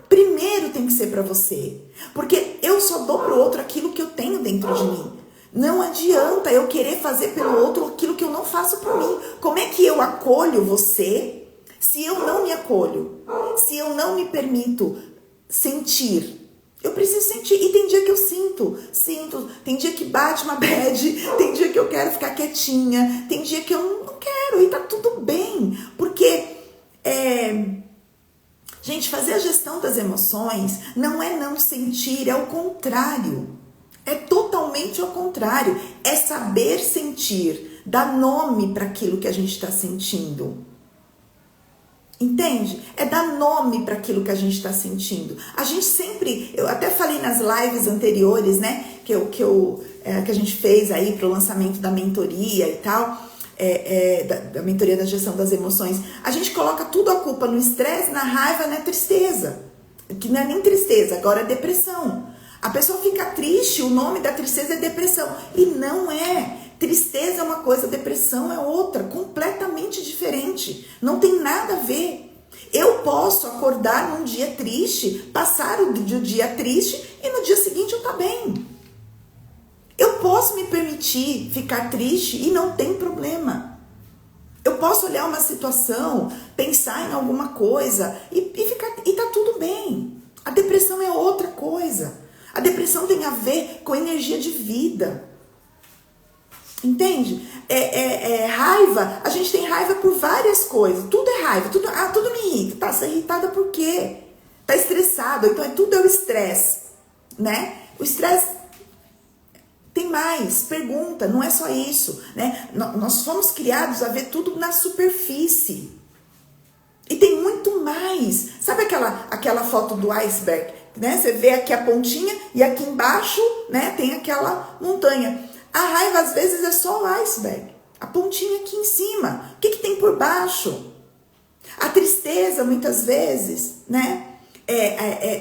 Primeiro tem que ser pra você. Porque eu só dou pro outro aquilo que eu tenho dentro de mim. Não adianta eu querer fazer pelo outro aquilo que eu não faço por mim. Como é que eu acolho você se eu não me acolho? Se eu não me permito sentir? Eu preciso sentir. E tem dia que eu sinto. Tem dia que bate uma bad. Tem dia que eu quero ficar quietinha. Tem dia que eu não quero. E tá tudo bem. Porque, gente, fazer a gestão das emoções não é não sentir. É o contrário. É totalmente ao contrário. É saber sentir. Dar nome para aquilo que a gente está sentindo. Entende? É dar nome para aquilo que a gente está sentindo. A gente sempre, eu até falei nas lives anteriores, né, que a gente fez aí para o lançamento da mentoria e tal, da mentoria da gestão das emoções. A gente coloca tudo a culpa no estresse, na raiva, na tristeza. Que não é nem tristeza, agora é depressão. A pessoa fica triste, o nome da tristeza é depressão. E não é. Tristeza é uma coisa, depressão é outra, completamente diferente. Não tem nada a ver. Eu posso acordar num dia triste, passar o dia triste e no dia seguinte eu tá bem. Eu posso me permitir ficar triste e não tem problema. Eu posso olhar uma situação, pensar em alguma coisa e tá tudo bem. A depressão é outra coisa. A depressão tem a ver com energia de vida. Entende? Raiva, a gente tem raiva por várias coisas. Tudo é raiva, tudo me irrita. Tá, você é irritada por quê? Tá estressado, então tudo é o estresse, né? O estresse tem mais, pergunta, não é só isso, né? Nós fomos criados a ver tudo na superfície. E tem muito mais. Sabe aquela foto do iceberg, né? Você vê aqui a pontinha e aqui embaixo, né, tem aquela montanha. A raiva, às vezes, é só o iceberg. A pontinha aqui em cima. O que tem por baixo? A tristeza, muitas vezes, né?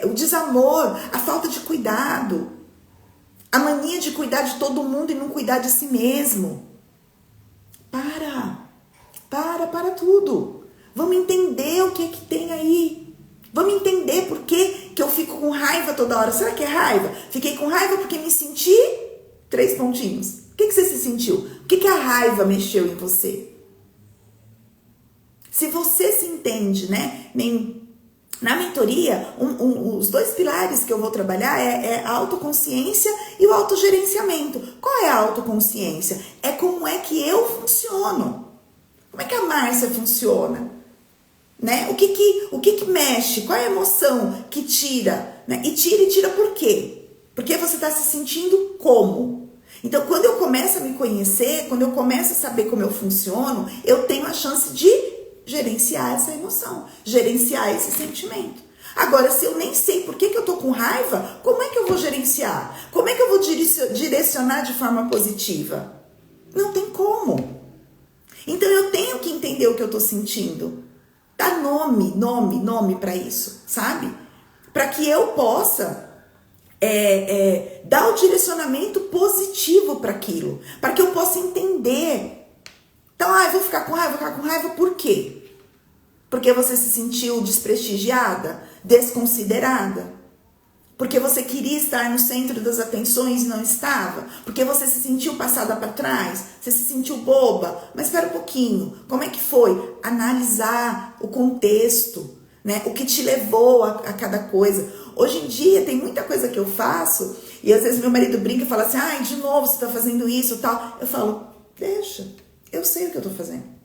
O desamor, a falta de cuidado. A mania de cuidar de todo mundo e não cuidar de si mesmo. Para tudo. Vamos entender o que tem aí. Vamos entender por que eu fico com raiva toda hora. Será que é raiva? Fiquei com raiva porque me senti... 3 pontinhos. O que você se sentiu? O que a raiva mexeu em você? Se você se entende, né? Na mentoria, os 2 pilares que eu vou trabalhar é a autoconsciência e o autogerenciamento. Qual é a autoconsciência? É como é que eu funciono. Como é que a Márcia funciona? Né? O que mexe? Qual é a emoção que tira? Né? E tira por quê? Porque você está se sentindo como? Então, quando eu começo a me conhecer, quando eu começo a saber como eu funciono, eu tenho a chance de gerenciar essa emoção, gerenciar esse sentimento. Agora, se eu nem sei por que eu tô com raiva, como é que eu vou gerenciar? Como é que eu vou direcionar de forma positiva? Não tem como. Então, eu tenho que entender o que eu tô sentindo. Dar nome para isso, sabe? Para que eu possa dar o direcionamento positivo para aquilo. Para que eu possa entender. Então, eu vou ficar com raiva por quê? Porque você se sentiu desprestigiada, desconsiderada? Porque você queria estar no centro das atenções e não estava? Porque você se sentiu passada para trás? Você se sentiu boba? Mas espera um pouquinho, como é que foi? Analisar o contexto, né? O que te levou a cada coisa. Hoje em dia tem muita coisa que eu faço e às vezes meu marido brinca e fala assim, de novo você está fazendo isso e tal. Eu falo, deixa, eu sei o que eu estou fazendo.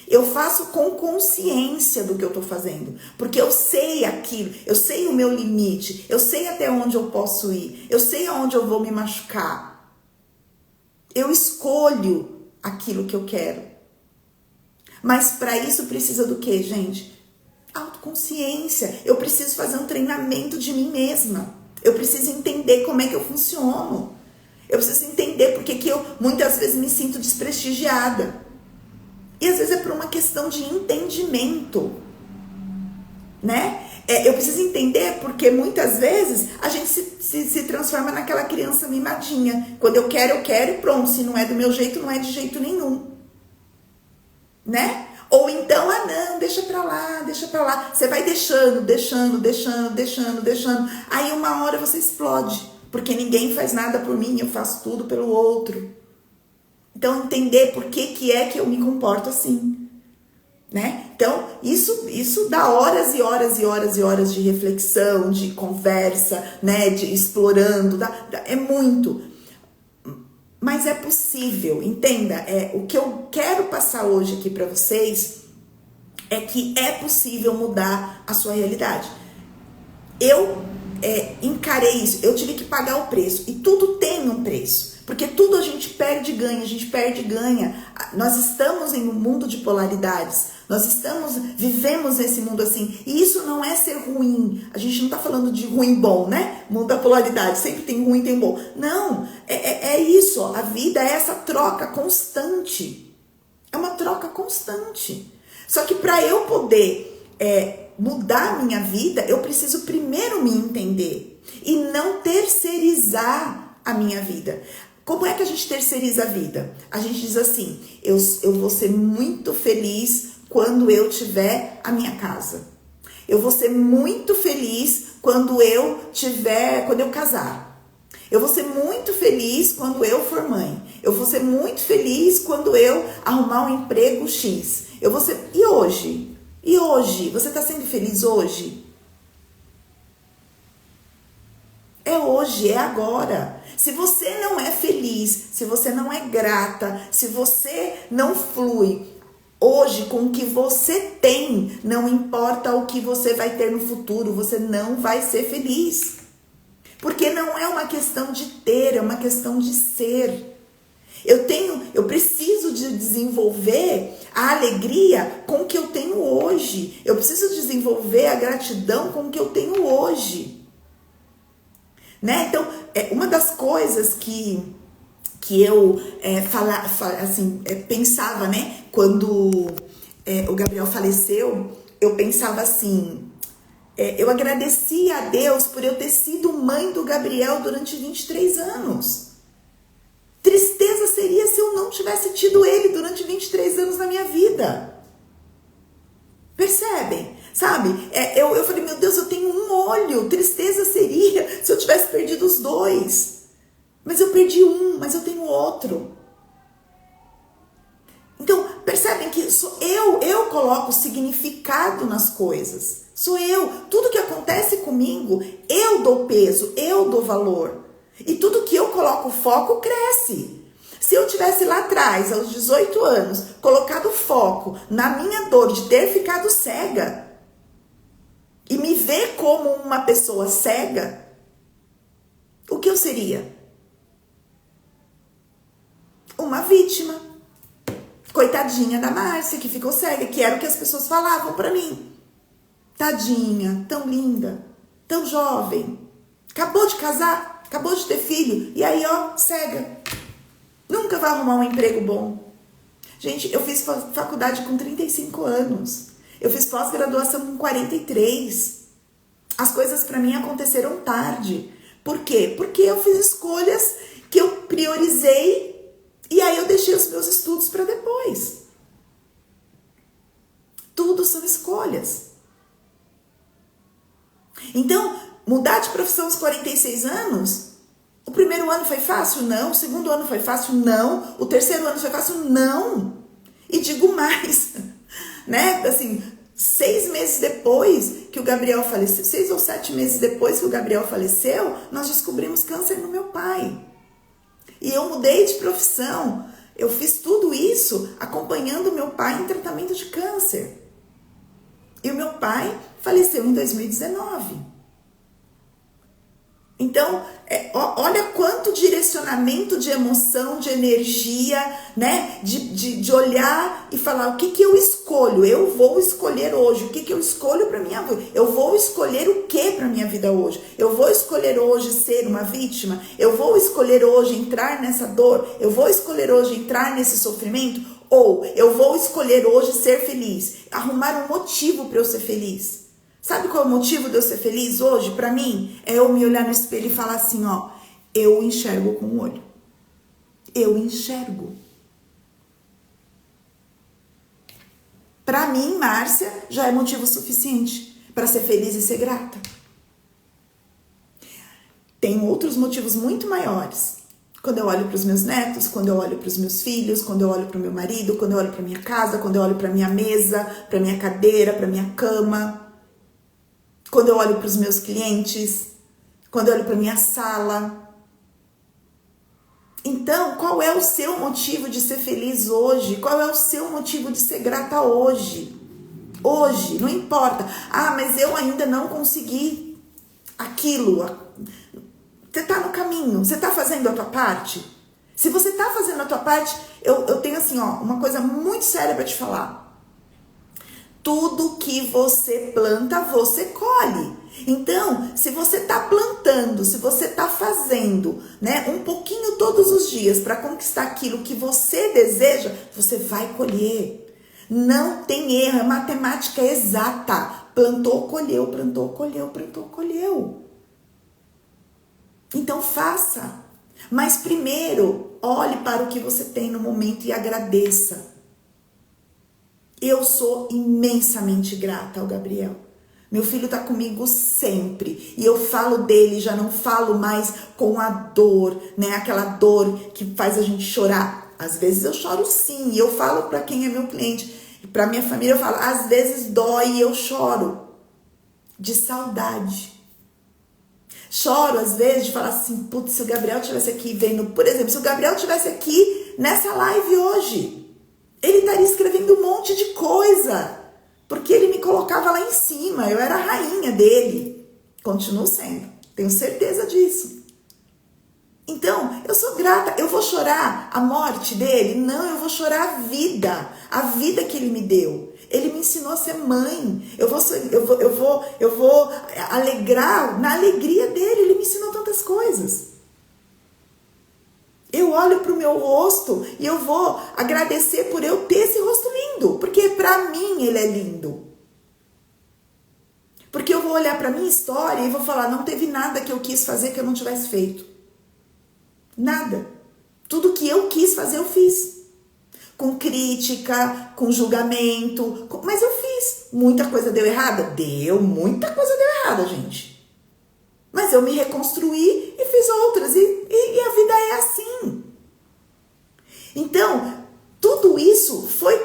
Eu faço com consciência do que eu estou fazendo, porque eu sei aquilo, eu sei o meu limite, eu sei até onde eu posso ir, eu sei aonde eu vou me machucar. Eu escolho aquilo que eu quero. Mas para isso precisa do quê, gente? Autoconsciência. Eu preciso fazer um treinamento de mim mesma. Eu preciso entender como é que eu funciono. Eu preciso entender porque que eu muitas vezes me sinto desprestigiada. E às vezes é por uma questão de entendimento, né? Eu preciso entender porque muitas vezes a gente se transforma naquela criança mimadinha. Quando eu quero e pronto. Se não é do meu jeito, não é de jeito nenhum. Né? Ou então, não, deixa pra lá. Você vai deixando. Aí uma hora você explode. Porque ninguém faz nada por mim, eu faço tudo pelo outro. Então, entender por que é que eu me comporto assim, né? Então, isso dá horas e horas de reflexão, de conversa, né? De explorando, é muito. Mas é possível, entenda, o que eu quero passar hoje aqui para vocês é que é possível mudar a sua realidade. Eu encarei isso, eu tive que pagar o preço, e tudo tem um preço. Porque tudo a gente perde e ganha, Nós estamos em um mundo de polaridades. Vivemos nesse mundo assim. E isso não é ser ruim. A gente não tá falando de ruim bom, né? Mundo da polaridade, sempre tem ruim, tem bom. Não, é isso. A vida é essa troca constante. É uma troca constante. Só que para eu poder mudar a minha vida, eu preciso primeiro me entender e não terceirizar a minha vida. Como é que a gente terceiriza a vida? A gente diz assim, eu vou ser muito feliz quando eu tiver a minha casa. Eu vou ser muito feliz quando eu casar. Eu vou ser muito feliz quando eu for mãe. Eu vou ser muito feliz quando eu arrumar um emprego X. E hoje? E hoje? Você está sendo feliz hoje? É hoje, é agora. Se você não é feliz, se você não é grata, se você não flui hoje com o que você tem, não importa o que você vai ter no futuro, você não vai ser feliz. Porque não é uma questão de ter, é uma questão de ser. Eu preciso de desenvolver a alegria com o que eu tenho hoje. Eu preciso desenvolver a gratidão com o que eu tenho hoje. Né? Então, uma das coisas que eu pensava, né? Quando o Gabriel faleceu, eu pensava assim, eu agradecia a Deus por eu ter sido mãe do Gabriel durante 23 anos. Tristeza seria se eu não tivesse tido ele durante 23 anos na minha vida. Percebem? Sabe? Eu falei, meu Deus, eu tenho um olho. Tristeza seria se eu tivesse perdido os dois. Mas eu perdi um, mas eu tenho outro. Então, percebem que sou eu coloco significado nas coisas. Sou eu. Tudo que acontece comigo, eu dou peso, eu dou valor. E tudo que eu coloco foco, cresce. Se eu tivesse lá atrás, aos 18 anos, colocado foco na minha dor de ter ficado cega, e me ver como uma pessoa cega, o que eu seria? Uma vítima. Coitadinha da Márcia, que ficou cega, que era o que as pessoas falavam pra mim. Tadinha, tão linda, tão jovem, acabou de casar, acabou de ter filho, e aí, ó, cega. Nunca vai arrumar um emprego bom. Gente, eu fiz faculdade com 35 anos. Eu fiz pós-graduação com 43. As coisas pra mim aconteceram tarde. Por quê? Porque eu fiz escolhas que eu priorizei e aí eu deixei os meus estudos para depois. Tudo são escolhas. Então, mudar de profissão aos 46 anos, o primeiro ano foi fácil? Não. O segundo ano foi fácil? Não. O terceiro ano foi fácil? Não. E digo mais, né? Assim, 6 meses depois que o Gabriel faleceu, 6 ou 7 meses depois que o Gabriel faleceu, nós descobrimos câncer no meu pai. E eu mudei de profissão. Eu fiz tudo isso acompanhando meu pai em tratamento de câncer. E o meu pai faleceu em 2019. Então, olha quanto direcionamento de emoção, de energia, né? De olhar e falar, o que eu escolho? Eu vou escolher hoje. O que eu escolho para minha vida? Eu vou escolher o que para minha vida hoje? Eu vou escolher hoje ser uma vítima? Eu vou escolher hoje entrar nessa dor? Eu vou escolher hoje entrar nesse sofrimento? Ou eu vou escolher hoje ser feliz? Arrumar um motivo para eu ser feliz? Sabe qual é o motivo de eu ser feliz hoje? Pra mim, é eu me olhar no espelho e falar assim, ó, eu enxergo com o olho. Eu enxergo. Pra mim, Márcia, já é motivo suficiente para ser feliz e ser grata. Tem outros motivos muito maiores. Quando eu olho para os meus netos, quando eu olho para os meus filhos, quando eu olho para o meu marido, quando eu olho para minha casa, quando eu olho para minha mesa, para minha cadeira, para minha cama. Quando eu olho para os meus clientes, quando eu olho para minha sala. Então, qual é o seu motivo de ser feliz hoje? Qual é o seu motivo de ser grata hoje? Hoje, não importa. Ah, mas eu ainda não consegui aquilo. Você está no caminho, você está fazendo a tua parte? Se você está fazendo a tua parte, eu tenho assim, ó, uma coisa muito séria para te falar. Tudo que você planta, você colhe. Então, se você está plantando, se você está fazendo, né, um pouquinho todos os dias para conquistar aquilo que você deseja, você vai colher. Não tem erro, é matemática exata. Plantou, colheu, plantou, colheu, plantou, colheu. Então faça. Mas primeiro, olhe para o que você tem no momento e agradeça. Eu sou imensamente grata ao Gabriel. Meu filho está comigo sempre. E eu falo dele, já não falo mais com a dor, né? Aquela dor que faz a gente chorar. Às vezes eu choro sim. E eu falo para quem é meu cliente. Para minha família eu falo, às vezes dói e eu choro. De saudade. Choro às vezes de falar assim, putz, se o Gabriel estivesse aqui vendo, por exemplo, se o Gabriel estivesse aqui nessa live hoje, ele estaria escrevendo um monte de coisa, porque ele me colocava lá em cima, eu era a rainha dele, continuo sendo, tenho certeza disso. Então, eu sou grata, eu vou chorar a morte dele? Não, eu vou chorar a vida que ele me deu. Ele me ensinou a ser mãe. Eu vou alegrar na alegria dele. Ele me ensinou tantas coisas. Eu olho para o meu rosto e eu vou agradecer por eu ter esse rosto lindo, porque para mim ele é lindo. Porque eu vou olhar para minha história e vou falar, não teve nada que eu quis fazer que eu não tivesse feito. Nada. Tudo que eu quis fazer, eu fiz. Com crítica, com julgamento, mas eu fiz. Muita coisa deu errada? Deu, muita coisa deu errada, gente. Mas eu me reconstruí e fiz outras. E a vida é assim. Então, tudo isso foi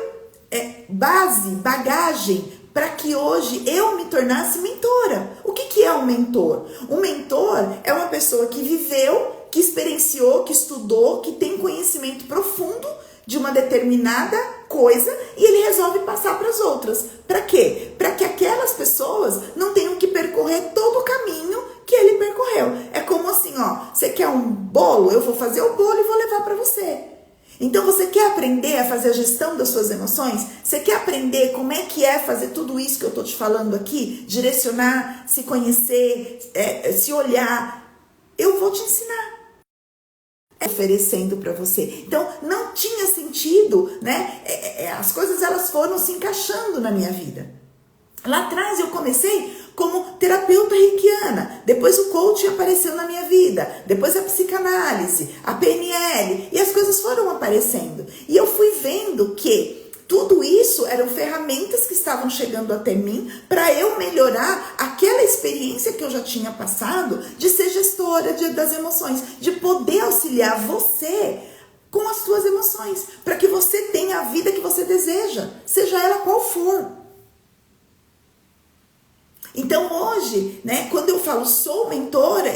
bagagem para que hoje eu me tornasse mentora. O que é um mentor? Um mentor é uma pessoa que viveu, que experienciou, que estudou, que tem conhecimento profundo de uma determinada coisa e ele resolve passar para as outras. Para quê? Para que aquelas pessoas não tenham que percorrer todo o caminho que ele percorreu. É como assim, ó, você quer um bolo? Eu vou fazer o bolo e vou levar para você. Então você quer aprender a fazer a gestão das suas emoções? Você quer aprender como é que é fazer tudo isso que eu tô te falando aqui? Direcionar, se conhecer, se olhar. Eu vou te ensinar. Oferecendo para você. Então, não tinha sentido, né? As coisas elas foram se encaixando na minha vida. Lá atrás eu comecei como terapeuta reikiana, depois o coaching apareceu na minha vida, depois a psicanálise, a PNL, e as coisas foram aparecendo. E eu fui vendo que tudo isso eram ferramentas que estavam chegando até mim para eu melhorar aquela experiência que eu já tinha passado de ser gestora das emoções, de poder auxiliar você com as suas emoções, para que você tenha a vida que você deseja, seja ela qual for. Então hoje, né, quando eu falo sou mentora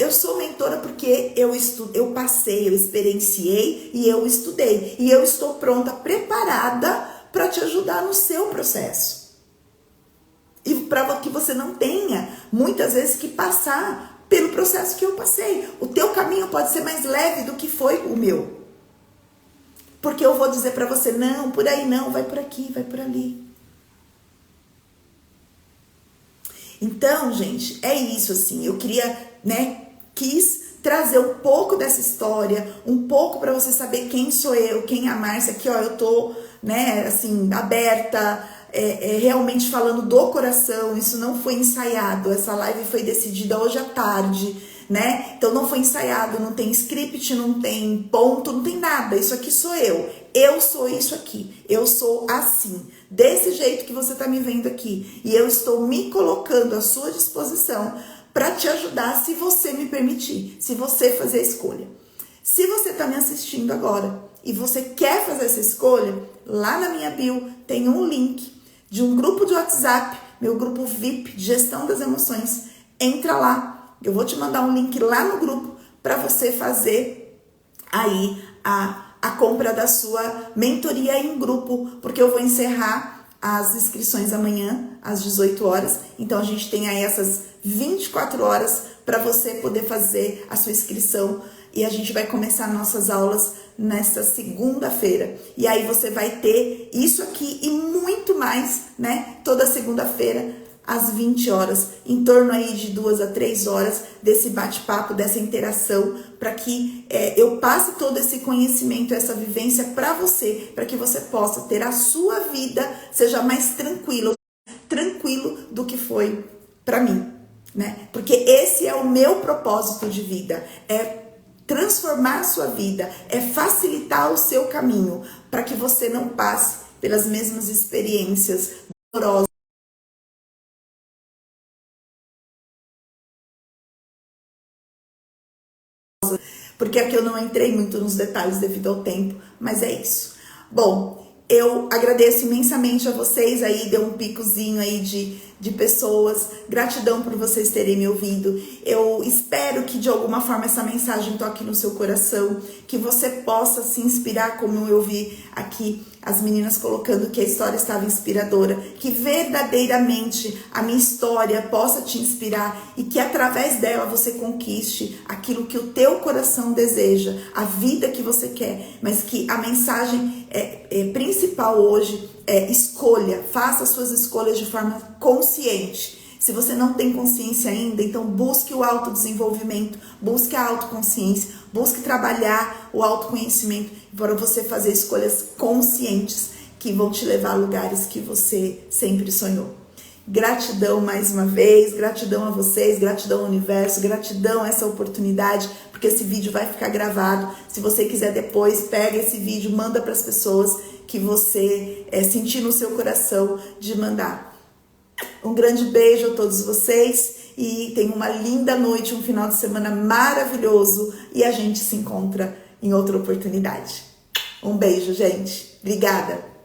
porque eu passei, eu experienciei e eu estudei. E eu estou pronta, preparada para te ajudar no seu processo. E para que você não tenha, muitas vezes, que passar pelo processo que eu passei. O teu caminho pode ser mais leve do que foi o meu. Porque eu vou dizer para você, não, por aí não, vai por aqui, vai por ali. Então, gente, é isso, assim, eu queria, quis trazer um pouco dessa história, um pouco para você saber quem sou eu, quem é a Márcia, aqui, ó, eu tô, assim, aberta, realmente falando do coração, isso não foi ensaiado, essa live foi decidida hoje à tarde, né? Então não foi ensaiado, não tem script, não tem ponto, não tem nada, isso aqui sou eu sou isso aqui, eu sou assim, desse jeito que você tá me vendo aqui, e eu estou me colocando à sua disposição para te ajudar se você me permitir, se você fazer a escolha. Se você tá me assistindo agora e você quer fazer essa escolha, lá na minha bio tem um link de um grupo de WhatsApp, meu grupo VIP de gestão das emoções. Entra lá, eu vou te mandar um link lá no grupo para você fazer aí a compra da sua mentoria em grupo, porque eu vou encerrar as inscrições amanhã às 18 horas, então a gente tem aí essas 24 horas para você poder fazer a sua inscrição e a gente vai começar nossas aulas nesta segunda-feira. E aí você vai ter isso aqui e muito mais, né? Toda segunda-feira, às 20 horas, em torno aí de 2 a 3 horas desse bate-papo, dessa interação, para que eu passe todo esse conhecimento, essa vivência para você, para que você possa ter a sua vida, seja mais tranquilo do que foi para mim, né? Porque esse é o meu propósito de vida, é transformar a sua vida, é facilitar o seu caminho, para que você não passe pelas mesmas experiências dolorosas. Porque aqui eu não entrei muito nos detalhes devido ao tempo, mas é isso. Bom, eu agradeço imensamente a vocês aí, deu um picozinho aí de pessoas, gratidão por vocês terem me ouvido. Eu espero que de alguma forma essa mensagem toque no seu coração, que você possa se inspirar, como eu vi aqui as meninas colocando que a história estava inspiradora, que verdadeiramente a minha história possa te inspirar e que através dela você conquiste aquilo que o teu coração deseja, a vida que você quer, mas que a mensagem principal hoje é escolha, faça suas escolhas de forma consciente. Se você não tem consciência ainda, então busque o autodesenvolvimento, busque a autoconsciência, busque trabalhar o autoconhecimento para você fazer escolhas conscientes que vão te levar a lugares que você sempre sonhou. Gratidão mais uma vez, gratidão a vocês, gratidão ao universo, gratidão a essa oportunidade, porque esse vídeo vai ficar gravado. Se você quiser depois, pega esse vídeo, manda para as pessoas que você sentir no seu coração de mandar. Um grande beijo a todos vocês e tenham uma linda noite, um final de semana maravilhoso e a gente se encontra em outra oportunidade. Um beijo, gente. Obrigada.